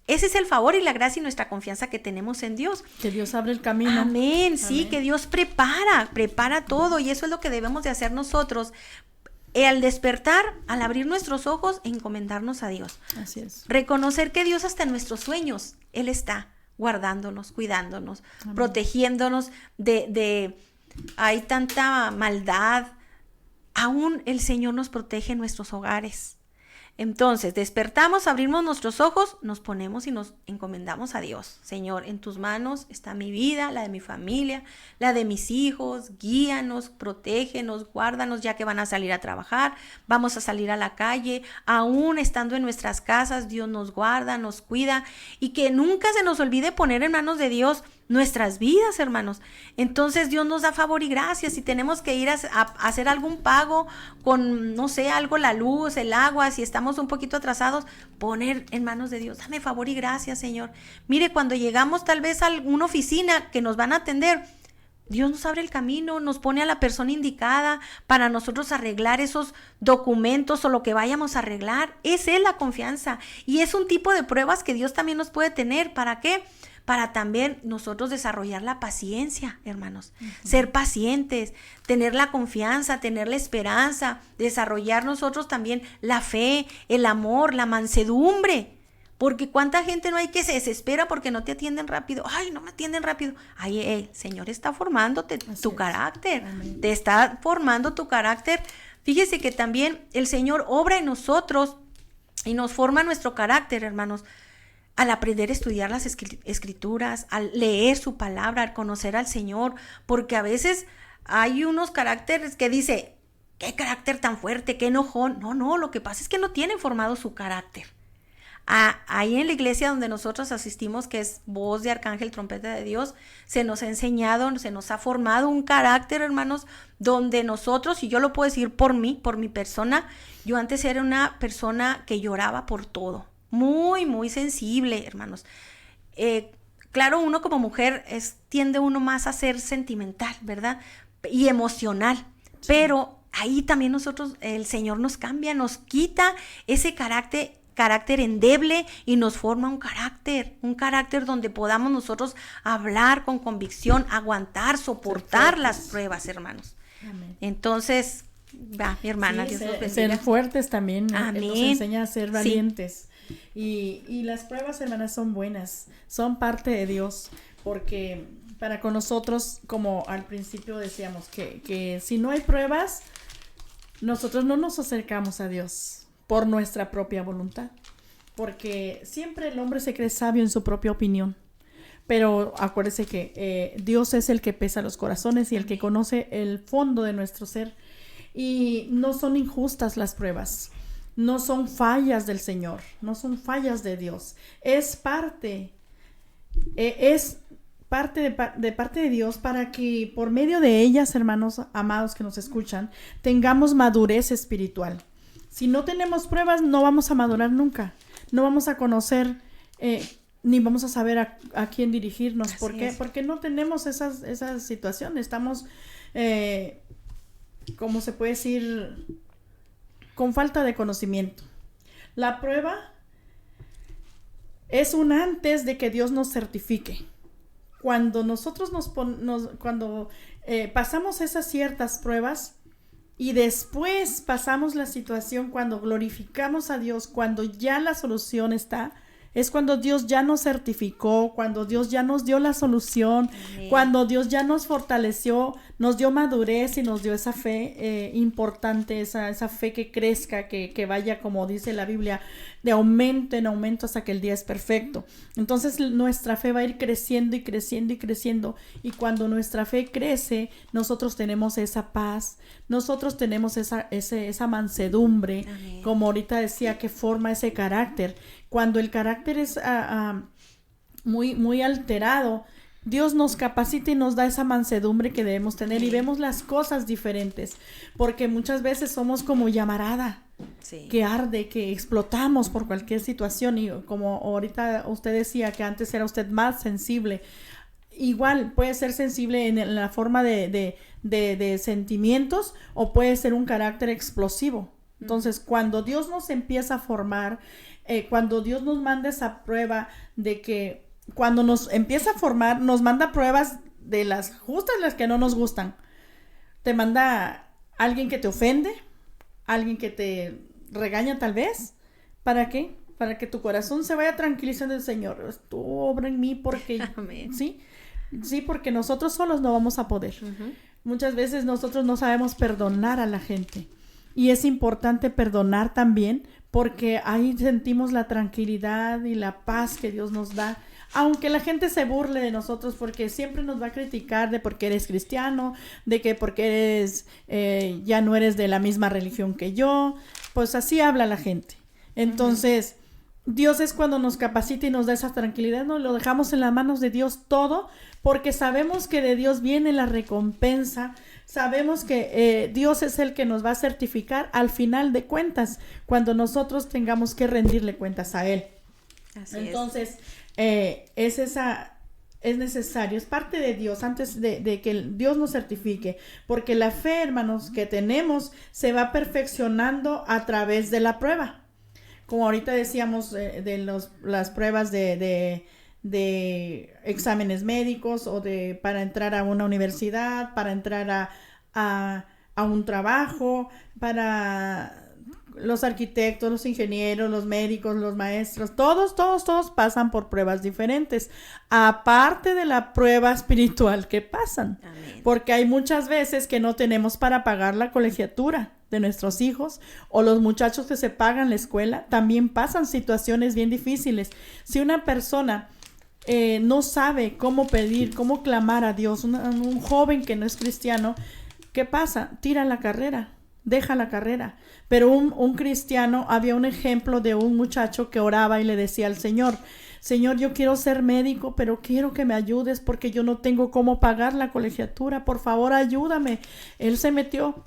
Ese es el favor y la gracia y nuestra confianza que tenemos en Dios. Que Dios abre el camino. Amén, sí, que Dios prepara todo, y eso es lo que debemos de hacer nosotros. Al despertar, al abrir nuestros ojos, encomendarnos a Dios. Así es. Reconocer que Dios hasta en nuestros sueños, Él está guardándonos, cuidándonos, amén, protegiéndonos hay tanta maldad. Aún el Señor nos protege en nuestros hogares. Entonces, despertamos, abrimos nuestros ojos, nos ponemos y nos encomendamos a Dios. Señor, en tus manos está mi vida, la de mi familia, la de mis hijos. Guíanos, protégenos, guárdanos, ya que van a salir a trabajar, vamos a salir a la calle. Aún estando en nuestras casas, Dios nos guarda, nos cuida, y que nunca se nos olvide poner en manos de Dios nuestras vidas, hermanos. Entonces Dios nos da favor y gracia. Si tenemos que ir a hacer algún pago con, no sé, algo, la luz, el agua, si estamos un poquito atrasados, poner en manos de Dios. Dame favor y gracia, Señor. Mire, cuando llegamos tal vez a alguna oficina que nos van a atender, Dios nos abre el camino, nos pone a la persona indicada para nosotros arreglar esos documentos o lo que vayamos a arreglar. Esa es la confianza, y es un tipo de pruebas que Dios también nos puede tener. ¿Para qué? Para también nosotros desarrollar la paciencia, hermanos. Uh-huh. Ser pacientes, tener la confianza, tener la esperanza, desarrollar nosotros también la fe, el amor, la mansedumbre. Porque cuánta gente no hay que se desespera porque no te atienden rápido. Ay, no me atienden rápido. Ay, el Señor está formándote tu carácter. Amén. Te está formando tu carácter. Fíjese que también el Señor obra en nosotros y nos forma nuestro carácter, hermanos. Al aprender a estudiar las escrituras, al leer su palabra, al conocer al Señor, porque a veces hay unos caracteres que dice, qué carácter tan fuerte, qué enojón. No, lo que pasa es que no tienen formado su carácter. Ahí en la iglesia donde nosotros asistimos, que es Voz de Arcángel, Trompeta de Dios, se nos ha enseñado, se nos ha formado un carácter, hermanos, donde nosotros, y yo lo puedo decir por mi persona, yo antes era una persona que lloraba por todo. Muy, muy sensible, hermanos. Claro, uno como mujer tiende uno más a ser sentimental, ¿verdad? Y emocional. Sí. Pero ahí también nosotros, el Señor nos cambia, nos quita ese carácter endeble y nos forma un carácter donde podamos nosotros hablar con convicción, aguantar, soportar las pruebas, hermanos. Amén. Entonces, mi hermana, sí, Dios nos bendiga. Ser fuertes también. Amén. Nos enseña a ser valientes. Sí. Y las pruebas, hermanas, son buenas, son parte de Dios, porque para con nosotros, como al principio decíamos, que si no hay pruebas, nosotros no nos acercamos a Dios por nuestra propia voluntad, porque siempre el hombre se cree sabio en su propia opinión, pero acuérdese que Dios es el que pesa los corazones y el que conoce el fondo de nuestro ser, y no son injustas las pruebas. No son fallas del Señor, no son fallas de Dios. Es parte es de parte de Dios para que por medio de ellas, hermanos amados que nos escuchan, tengamos madurez espiritual. Si no tenemos pruebas, no vamos a madurar nunca. No vamos a conocer ni vamos a saber a quién dirigirnos. ¿Por qué? Porque no tenemos esas situaciones. Estamos, ¿cómo se puede decir? Con falta de conocimiento. La prueba es un antes de que Dios nos certifique. Cuando nosotros pasamos esas ciertas pruebas y después pasamos la situación, cuando glorificamos a Dios, cuando ya la solución está, es cuando Dios ya nos certificó, cuando Dios ya nos dio la solución, amén, cuando Dios ya nos fortaleció, nos dio madurez y nos dio esa fe importante, esa fe que crezca, que vaya, como dice la Biblia, de aumento en aumento hasta que el día es perfecto. Entonces nuestra fe va a ir creciendo y creciendo y creciendo, y cuando nuestra fe crece, nosotros tenemos esa paz, nosotros tenemos esa mansedumbre, amén, como ahorita decía, que forma ese carácter. Cuando el carácter es muy, muy alterado, Dios nos capacita y nos da esa mansedumbre que debemos tener, y vemos las cosas diferentes, porque muchas veces somos como llamarada, sí, que arde, que explotamos por cualquier situación, y como ahorita usted decía que antes era usted más sensible, igual puede ser sensible en la forma de sentimientos, o puede ser un carácter explosivo. Entonces, cuando Dios nos empieza a formar, cuando Dios nos manda esa prueba de que cuando nos empieza a formar, nos manda pruebas de las justas, las que no nos gustan. Te manda alguien que te ofende, alguien que te regaña tal vez. ¿Para qué? Para que tu corazón se vaya tranquilizando del Señor. Tú obra en mí porque... Amén. Sí, porque nosotros solos no vamos a poder. Uh-huh. Muchas veces nosotros no sabemos perdonar a la gente. Y es importante perdonar también, porque ahí sentimos la tranquilidad y la paz que Dios nos da. Aunque la gente se burle de nosotros, porque siempre nos va a criticar de porque eres cristiano, de que porque eres ya no eres de la misma religión que yo, pues así habla la gente. Entonces, Dios es cuando nos capacita y nos da esa tranquilidad, ¿no? Lo dejamos en las manos de Dios todo, porque sabemos que de Dios viene la recompensa. Sabemos que Dios es el que nos va a certificar al final de cuentas, cuando nosotros tengamos que rendirle cuentas a Él. Así entonces, es necesario, es parte de Dios antes de que Dios nos certifique, porque la fe, hermanos, que tenemos se va perfeccionando a través de la prueba. Como ahorita decíamos las pruebas de exámenes médicos, o para entrar a una universidad, para entrar a un trabajo, para los arquitectos, los ingenieros, los médicos, los maestros, todos pasan por pruebas diferentes, aparte de la prueba espiritual que pasan. Amén. Porque hay muchas veces que no tenemos para pagar la colegiatura de nuestros hijos, o los muchachos que se pagan la escuela, también pasan situaciones bien difíciles. Si una persona no sabe cómo pedir, cómo clamar a Dios, un joven que no es cristiano, ¿qué pasa? Tira la carrera, deja la carrera. Pero un cristiano, había un ejemplo de un muchacho que oraba y le decía al Señor, Señor, yo quiero ser médico, pero quiero que me ayudes porque yo no tengo cómo pagar la colegiatura, por favor ayúdame. Él se metió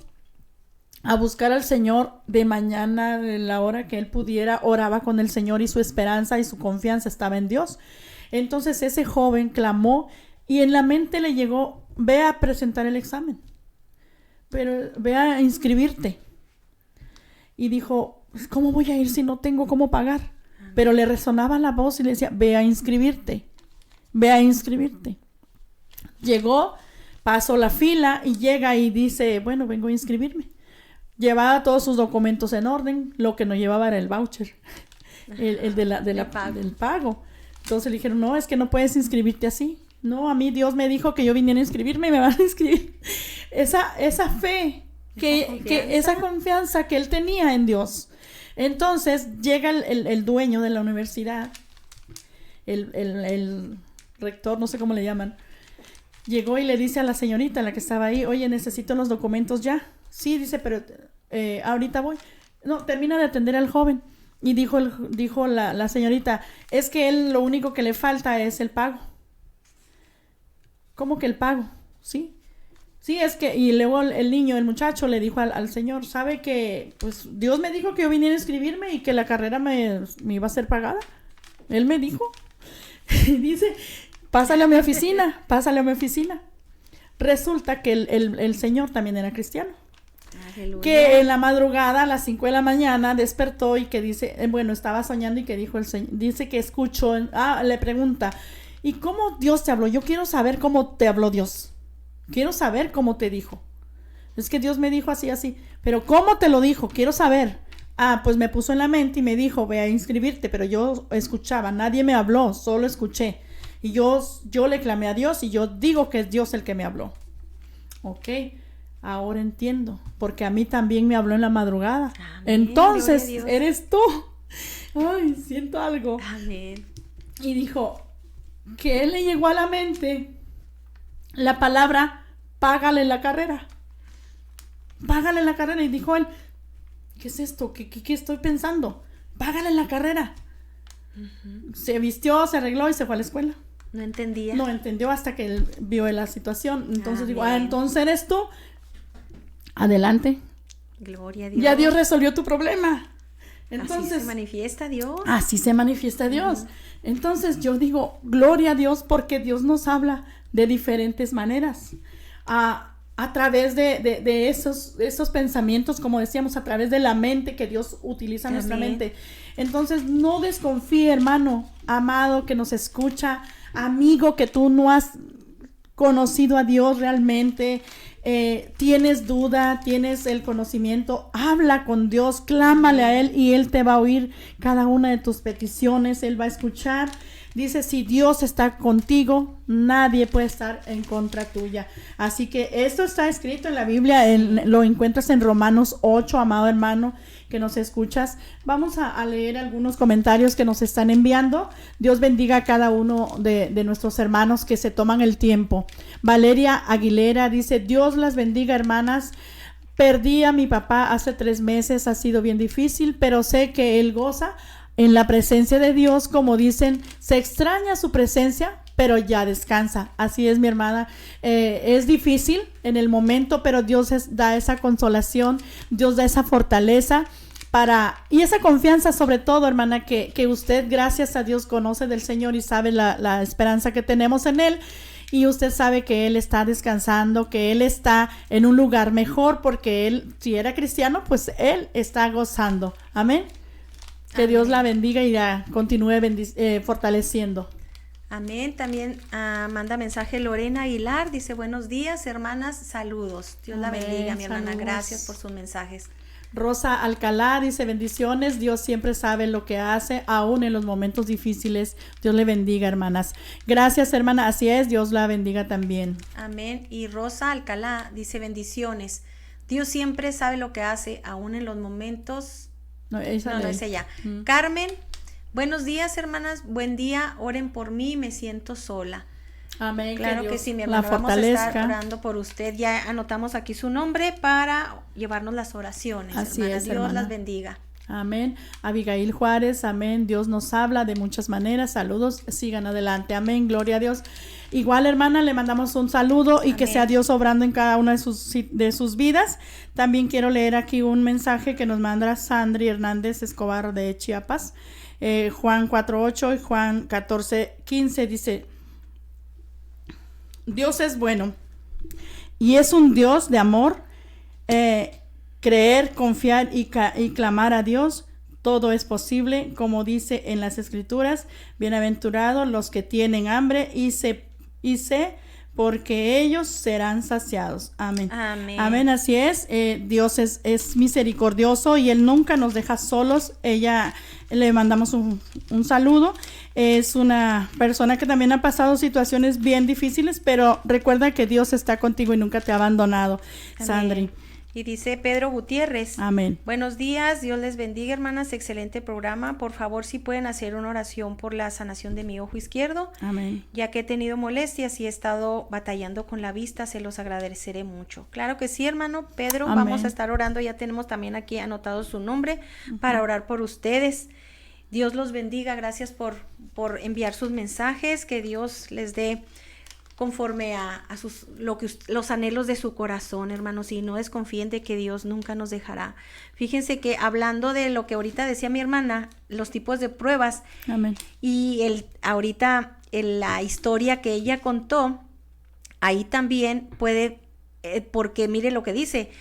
a buscar al Señor de mañana, de la hora que él pudiera, oraba con el Señor, y su esperanza y su confianza estaba en Dios. Entonces ese joven clamó, y en la mente le llegó, ve a presentar el examen, pero ve a inscribirte. Y dijo, ¿cómo voy a ir si no tengo cómo pagar? Pero le resonaba la voz y le decía, ve a inscribirte, ve a inscribirte. Llegó, pasó la fila y llega y dice, bueno, vengo a inscribirme. Llevaba todos sus documentos en orden, lo que no llevaba era el voucher, el del pago. Entonces le dijeron, no, es que no puedes inscribirte así. No, a mí Dios me dijo que yo viniera a inscribirme y me van a inscribir. Esa fe, esa confianza que él tenía en Dios. Entonces llega el dueño de la universidad, el rector, no sé cómo le llaman. Llegó y le dice a la señorita, la que estaba ahí, oye, necesito los documentos ya. Sí, dice, pero ahorita voy. No, termina de atender al joven. Y dijo la señorita, es que él lo único que le falta es el pago. ¿Cómo que el pago? ¿Sí? Sí, es que, y luego el muchacho le dijo al señor, ¿sabe que pues Dios me dijo que yo viniera a inscribirme y que la carrera me iba a ser pagada? Él me dijo. Y dice, pásale a mi oficina. Resulta que el señor también era cristiano. Aleluya. Que en la madrugada a las 5 de la mañana despertó y que dice, estaba soñando y que dijo el señor, dice que escuchó, le pregunta, ¿y cómo Dios te habló? Yo quiero saber cómo te habló Dios. Quiero saber cómo te dijo. Es que Dios me dijo así, pero ¿cómo te lo dijo? Quiero saber. Pues me puso en la mente y me dijo, ve a inscribirte, pero yo escuchaba, nadie me habló, solo escuché. Y yo le clamé a Dios y yo digo que es Dios el que me habló. Ok, ahora entiendo, porque a mí también me habló en la madrugada. Amén. Entonces, eres tú. Ay, siento algo. Amén. Y dijo que él le llegó a la mente la palabra, págale la carrera. Y dijo él, ¿qué es esto? ¿Qué estoy pensando? Págale la carrera. Uh-huh. Se vistió, se arregló y se fue a la escuela. No entendía. No entendió hasta que él vio la situación. Entonces digo, entonces eres tú. Adelante. Gloria a Dios. Ya Dios resolvió tu problema. Entonces, así se manifiesta Dios. Así se manifiesta Dios. Uh-huh. Entonces yo digo, gloria a Dios, porque Dios nos habla de diferentes maneras. A través de esos pensamientos, como decíamos, a través de la mente que Dios utiliza en nuestra mente. Entonces, no desconfíe, hermano, amado, que nos escucha, amigo, que tú no has conocido a Dios realmente, tienes duda, tienes el conocimiento, habla con Dios, clámale a Él y Él te va a oír cada una de tus peticiones, Él va a escuchar. Dice, si Dios está contigo, nadie puede estar en contra tuya. Así que esto está escrito en la Biblia, lo encuentras en Romanos 8, amado hermano, que nos escuchas. Vamos a leer algunos comentarios que nos están enviando. Dios bendiga a cada uno de nuestros hermanos que se toman el tiempo. Valeria Aguilera dice, Dios las bendiga, hermanas. Perdí a mi papá hace 3 meses, ha sido bien difícil, pero sé que él goza en la presencia de Dios, como dicen, se extraña su presencia, pero ya descansa. Así es, mi hermana. Es difícil en el momento, pero Dios da esa consolación, Dios da esa fortaleza y esa confianza, sobre todo, hermana, que usted, gracias a Dios, conoce del Señor y sabe la esperanza que tenemos en Él. Y usted sabe que Él está descansando, que Él está en un lugar mejor, porque Él, si era cristiano, pues Él está gozando. Amén. Que Dios la bendiga y la continúe fortaleciendo. Amén. También manda mensaje Lorena Aguilar. Dice, buenos días, hermanas, saludos. Dios la bendiga, mi hermana. Saludos. Gracias por sus mensajes. Rosa Alcalá dice, bendiciones. Dios siempre sabe lo que hace, aún en los momentos difíciles. Dios le bendiga, hermanas. Gracias, hermana. Así es, Dios la bendiga también. Amén. Y Rosa Alcalá dice, bendiciones. Dios siempre sabe lo que hace, aún en los momentos... No es ella. Carmen, buenos días, hermanas, buen día, oren por mí, me siento sola. Amén. Claro que sí, mi hermana, vamos a estar orando por usted. Ya anotamos aquí su nombre para llevarnos las oraciones. Así hermana. es, Dios hermana. las bendiga. Amén. Abigail Juárez, amén. Dios nos habla de muchas maneras. Saludos, sigan adelante. Amén, gloria a Dios. Igual, hermana, le mandamos un saludo y amén. Que sea Dios obrando en cada una de sus vidas. También quiero leer aquí un mensaje que nos manda Sandri Hernández Escobar de Chiapas. Juan 4:8 y Juan 14:15 dice, Dios es bueno y es un Dios de amor. Creer, confiar y clamar a Dios, todo es posible, como dice en las Escrituras, bienaventurados los que tienen hambre y sé, porque ellos serán saciados. Amén. Amén. Amén, así es. Dios es misericordioso y Él nunca nos deja solos. Le mandamos un saludo. Es una persona que también ha pasado situaciones bien difíciles, pero recuerda que Dios está contigo y nunca te ha abandonado. Amén. Sandri. Y dice Pedro Gutiérrez. Amén. Buenos días, Dios les bendiga, hermanas, excelente programa. Por favor, si pueden hacer una oración por la sanación de mi ojo izquierdo. Amén. Ya que he tenido molestias y he estado batallando con la vista, se los agradeceré mucho. Claro que sí, hermano Pedro, Amén. vamos a estar orando. Ya tenemos también aquí anotado su nombre para orar por ustedes. Dios los bendiga, gracias por enviar sus mensajes, que Dios les dé conforme a los anhelos de su corazón, hermanos, y no desconfíen de que Dios nunca nos dejará. Fíjense que hablando de lo que ahorita decía mi hermana, los tipos de pruebas, Amén. y ahorita la historia que ella contó, ahí también puede, porque mire lo que dice,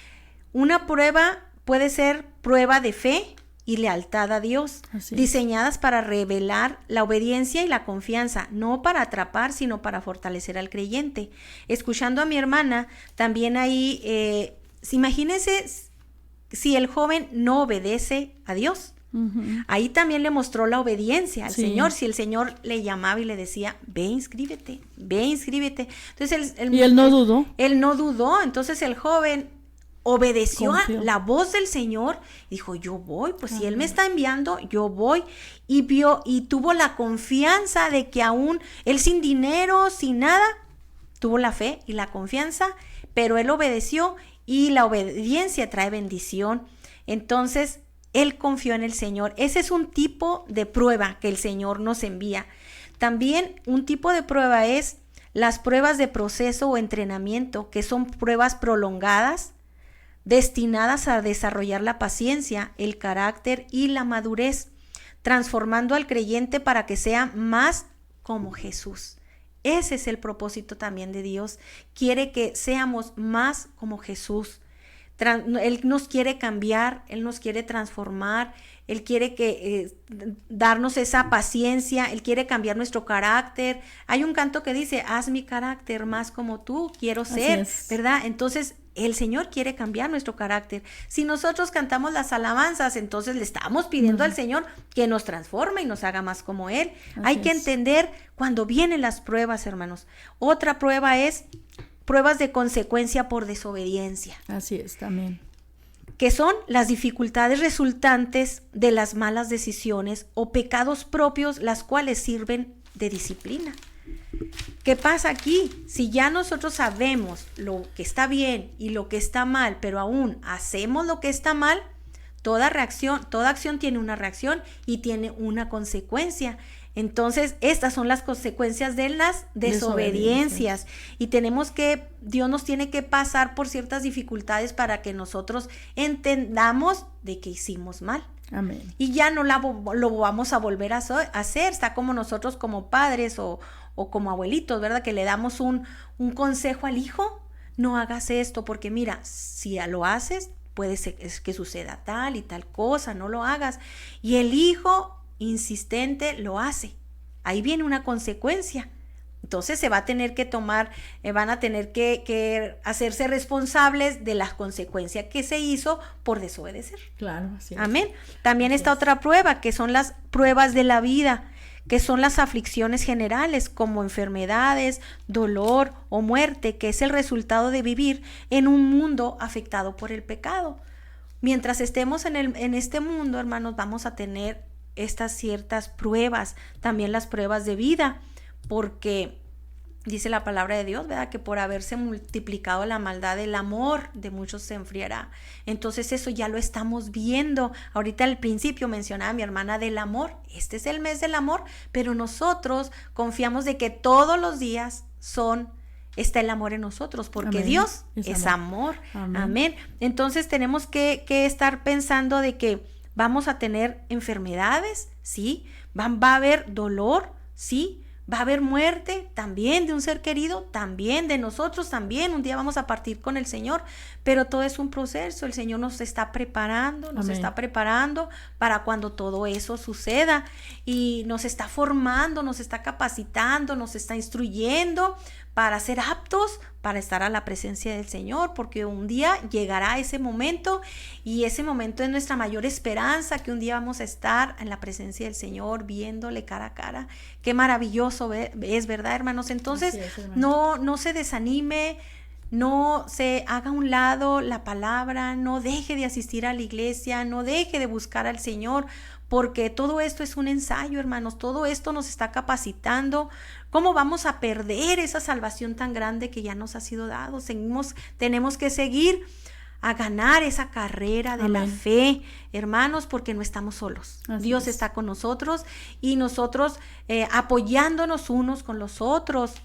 una prueba puede ser prueba de fe y lealtad a Dios, diseñadas para revelar la obediencia y la confianza, no para atrapar, sino para fortalecer al creyente. Escuchando a mi hermana, también ahí, imagínense si el joven no obedece a Dios. Ahí también le mostró la obediencia al Señor. Si el Señor le llamaba y le decía, ve, inscríbete. Entonces él no dudó. Él no dudó, entonces el joven obedeció Confió. a la voz del Señor, dijo, yo voy, pues si Él me está enviando, yo voy, y vio y tuvo la confianza de que aún él sin dinero, sin nada, tuvo la fe y la confianza, pero él obedeció, y la obediencia trae bendición. Entonces él confió en el Señor. Ese es un tipo de prueba que el Señor nos envía. También un tipo de prueba es las pruebas de proceso o entrenamiento, que son pruebas prolongadas, destinadas a desarrollar la paciencia, el carácter y la madurez, transformando al creyente para que sea más como Jesús. Ese es el propósito también de Dios. Quiere que seamos más como Jesús. Él nos quiere cambiar, Él nos quiere transformar, Él quiere darnos esa paciencia, Él quiere cambiar nuestro carácter. Hay un canto que dice, haz mi carácter más como tú quiero ser, ¿verdad? Entonces, el Señor quiere cambiar nuestro carácter. Si nosotros cantamos las alabanzas, entonces le estamos pidiendo al Señor que nos transforme y nos haga más como Él. Hay que entender cuando vienen las pruebas, hermanos. Otra prueba es pruebas de consecuencia por desobediencia. Así es, también. Que son las dificultades resultantes de las malas decisiones o pecados propios, las cuales sirven de disciplina. ¿Qué pasa aquí? Si ya nosotros sabemos lo que está bien y lo que está mal, pero aún hacemos lo que está mal, toda acción tiene una reacción y tiene una consecuencia. Entonces, estas son las consecuencias de las desobediencias. Y Dios nos tiene que pasar por ciertas dificultades para que nosotros entendamos de que hicimos mal. Amén. Y ya no lo vamos a volver a hacer. Está como nosotros como padres o como abuelitos, ¿verdad? Que le damos un consejo al hijo. No hagas esto porque mira, si ya lo haces, puede ser que suceda tal y tal cosa, no lo hagas. Y el hijo insistente lo hace. Ahí viene una consecuencia. Entonces se va a tener que van a tener que hacerse responsables de las consecuencias que se hizo por desobedecer. Claro, así es. Amén. También está otra prueba, que son las pruebas de la vida, que son las aflicciones generales como enfermedades, dolor o muerte, que es el resultado de vivir en un mundo afectado por el pecado. Mientras estemos en este mundo, hermanos, vamos a tener estas ciertas pruebas, también las pruebas de vida, porque dice la palabra de Dios, ¿verdad? Que por haberse multiplicado la maldad, el amor de muchos se enfriará. Entonces eso ya lo estamos viendo. Ahorita al principio mencionaba mi hermana del amor. Este es el mes del amor, pero nosotros confiamos de que todos los días está el amor en nosotros, porque Amén. Dios es amor. Amén. Amén. Entonces tenemos que estar pensando de que vamos a tener enfermedades, ¿sí? Va a haber dolor, ¿sí? Va a haber muerte también de un ser querido, también de nosotros, también un día vamos a partir con el Señor, pero todo es un proceso. El Señor nos está preparando, para cuando todo eso suceda, y nos está formando, nos está capacitando, nos está instruyendo para ser aptos para estar a la presencia del Señor, porque un día llegará ese momento, y ese momento es nuestra mayor esperanza, que un día vamos a estar en la presencia del Señor, viéndole cara a cara. Qué maravilloso es, ¿verdad, hermanos? Entonces, es, hermano. no se desanime, no se haga a un lado la palabra, no deje de asistir a la iglesia, no deje de buscar al Señor, porque todo esto es un ensayo, hermanos, todo esto nos está capacitando. ¿Cómo vamos a perder esa salvación tan grande que ya nos ha sido dado? Tenemos que seguir a ganar esa carrera de la fe, hermanos, porque no estamos solos. Dios está con nosotros y nosotros apoyándonos unos con los otros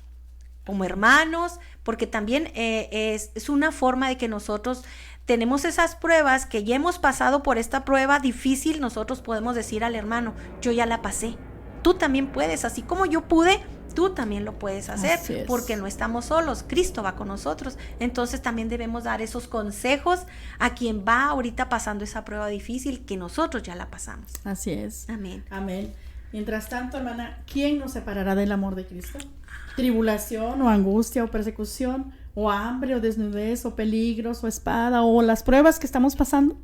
como hermanos, porque también es una forma de que nosotros tenemos esas pruebas, que ya hemos pasado por esta prueba difícil. Nosotros podemos decir al hermano, yo ya la pasé, tú también puedes, así como yo pude, tú también lo puedes hacer, porque no estamos solos, Cristo va con nosotros. Entonces también debemos dar esos consejos a quien va ahorita pasando esa prueba difícil, que nosotros ya la pasamos. Así es. Amén. Amén. Mientras tanto, hermana, ¿quién nos separará del amor de Cristo? ¿Tribulación o angustia o persecución o hambre o desnudez o peligros o espada o las pruebas que estamos pasando?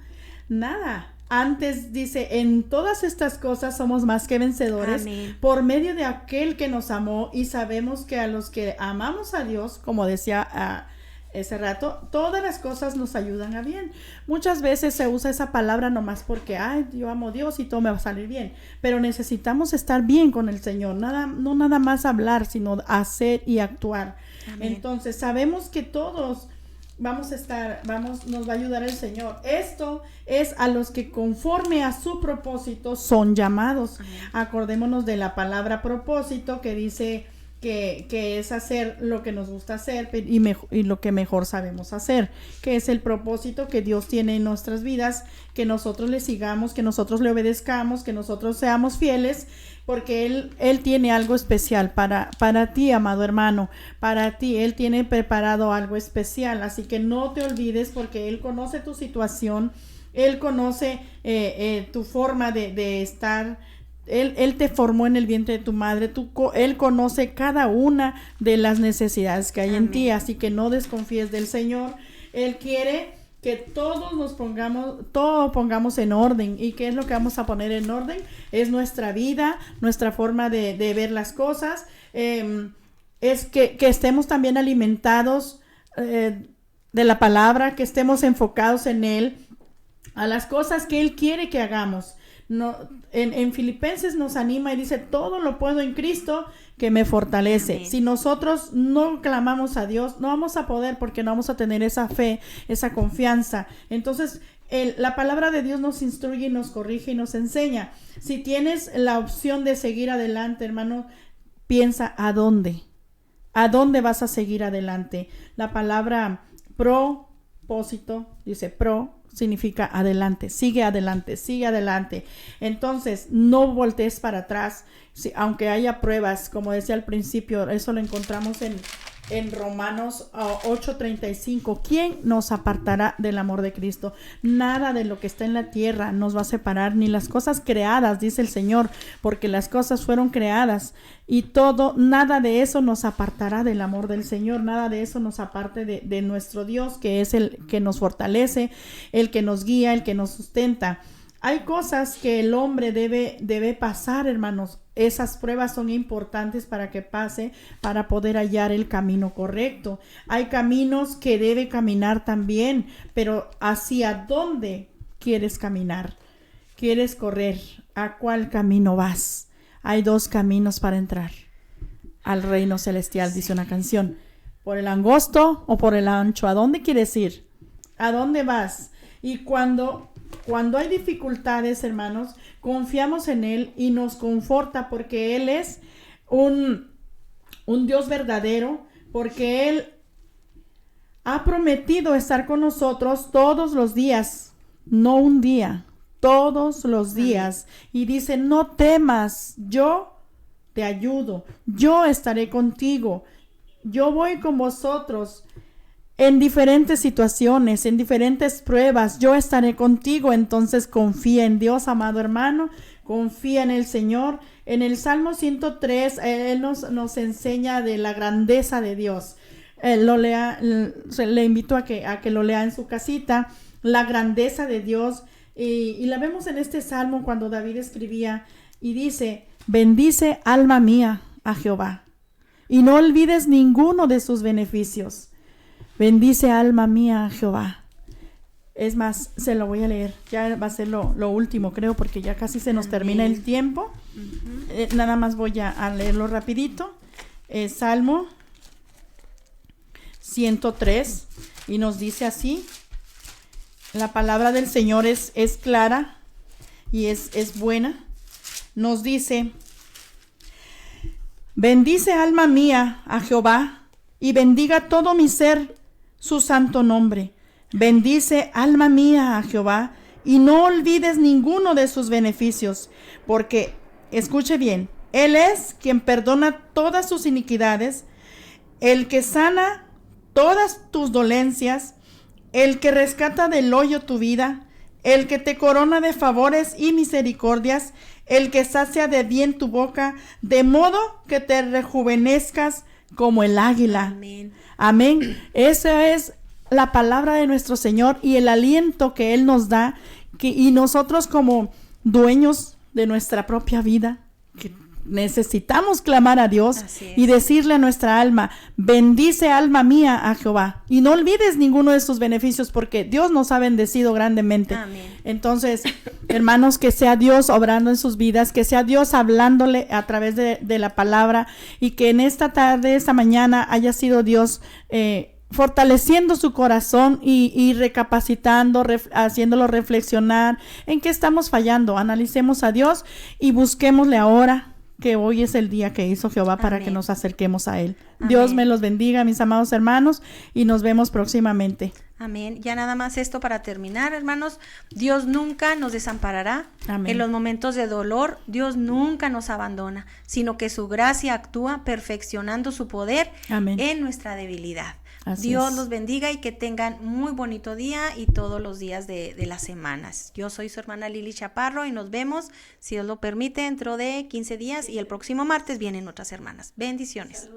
Nada. Antes dice, en todas estas cosas somos más que vencedores. Amén. Por medio de aquel que nos amó, y sabemos que a los que amamos a Dios, como decía ese rato, todas las cosas nos ayudan a bien. Muchas veces se usa esa palabra nomás porque, yo amo a Dios y todo me va a salir bien, pero necesitamos estar bien con el Señor, no nada más hablar, sino hacer y actuar. Amén. Entonces sabemos que todos nos va a ayudar el Señor. Esto es a los que conforme a su propósito son llamados. Amén. Acordémonos de la palabra propósito, que dice que es hacer lo que nos gusta hacer y lo que mejor sabemos hacer, que es el propósito que Dios tiene en nuestras vidas, que nosotros le sigamos, que nosotros le obedezcamos, que nosotros seamos fieles, porque Él tiene algo especial para ti, amado hermano, para ti. Él tiene preparado algo especial, así que no te olvides, porque Él conoce tu situación, Él conoce tu forma de estar. Él te formó en el vientre de tu madre. Él conoce cada una de las necesidades que hay Amén. En ti, así que no desconfíes del Señor. Él quiere que todos pongamos en orden. ¿Y qué es lo que vamos a poner en orden? Es nuestra vida, nuestra forma de ver las cosas. Es que estemos también alimentados de la palabra, que estemos enfocados en Él, a las cosas que Él quiere que hagamos. No, en Filipenses nos anima y dice, todo lo puedo en Cristo que me fortalece. Amén. Si nosotros no clamamos a Dios, no vamos a poder, porque no vamos a tener esa fe, esa confianza. Entonces la palabra de Dios nos instruye y nos corrige y nos enseña. Si tienes la opción de seguir adelante, hermano, piensa ¿a dónde vas a seguir adelante? La palabra propósito dice significa adelante, sigue adelante, sigue adelante. Entonces, no voltees para atrás, aunque haya pruebas, como decía al principio, eso lo encontramos en Romanos 8:35. ¿Quién nos apartará del amor de Cristo? Nada de lo que está en la tierra nos va a separar, ni las cosas creadas, dice el Señor, porque las cosas fueron creadas, y nada de eso nos apartará del amor del Señor, nada de eso nos aparte de nuestro Dios, que es el que nos fortalece, el que nos guía, el que nos sustenta. Hay cosas que el hombre debe pasar, hermanos. Esas pruebas son importantes para que pase, para poder hallar el camino correcto. Hay caminos que debe caminar también, pero ¿hacia dónde quieres caminar? ¿Quieres correr? ¿A cuál camino vas? Hay dos caminos para entrar al reino celestial, dice una canción. ¿Por el angosto o por el ancho? ¿A dónde quieres ir? ¿A dónde vas? Y cuando hay dificultades, hermanos, confiamos en Él y nos conforta, porque Él es un Dios verdadero, porque Él ha prometido estar con nosotros todos los días, no un día, todos los días. Y dice, no temas, yo te ayudo, yo estaré contigo, yo voy con vosotros. En diferentes situaciones, en diferentes pruebas, yo estaré contigo. Entonces confía en Dios, amado hermano, confía en el Señor. En el Salmo 103, Él nos enseña de la grandeza de Dios. Le invito a que lo lea en su casita, la grandeza de Dios. Y la vemos en este Salmo cuando David escribía y dice, bendice alma mía a Jehová y no olvides ninguno de sus beneficios. Bendice alma mía a Jehová. Es más, se lo voy a leer. Ya va a ser lo último, creo, porque ya casi se nos termina el tiempo. Nada más voy a leerlo rapidito. Salmo 103. Y nos dice así. La palabra del Señor es clara y es buena. Nos dice: bendice alma mía a Jehová, y bendiga todo mi ser su santo nombre. Bendice alma mía a Jehová, y no olvides ninguno de sus beneficios, porque, escuche bien, Él es quien perdona todas sus iniquidades, el que sana todas tus dolencias, el que rescata del hoyo tu vida, el que te corona de favores y misericordias, el que sacia de bien tu boca, de modo que te rejuvenezcas como el águila. Amén. Amén. Esa es la palabra de nuestro Señor y el aliento que Él nos da, y nosotros como dueños de nuestra propia vida, que necesitamos clamar a Dios y decirle a nuestra alma: bendice alma mía a Jehová, y no olvides ninguno de sus beneficios, porque Dios nos ha bendecido grandemente. Amén. Entonces, hermanos, que sea Dios obrando en sus vidas, que sea Dios hablándole a través de la palabra, y que en esta tarde, esta mañana, haya sido Dios fortaleciendo su corazón y recapacitando, haciéndolo reflexionar en qué estamos fallando. Analicemos a Dios y busquémosle ahora, que hoy es el día que hizo Jehová para que nos acerquemos a Él. Amén. Dios me los bendiga, mis amados hermanos, y nos vemos próximamente. Amén. Ya nada más esto para terminar, hermanos. Dios nunca nos desamparará. Amén. En los momentos de dolor, Dios nunca nos abandona, sino que su gracia actúa perfeccionando su poder. Amén. En nuestra debilidad. Así Dios los bendiga y que tengan muy bonito día y todos los días de las semanas. Yo soy su hermana Lili Chaparro y nos vemos, si Dios lo permite, dentro de 15 días, y el próximo martes vienen otras hermanas. Bendiciones.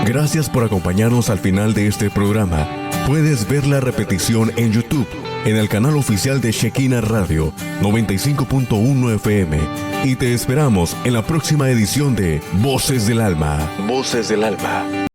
Gracias por acompañarnos al final de este programa. Puedes ver la repetición en YouTube, en el canal oficial de Shekinah Radio 95.1 FM. Y te esperamos en la próxima edición de Voces del Alma. Voces del Alma.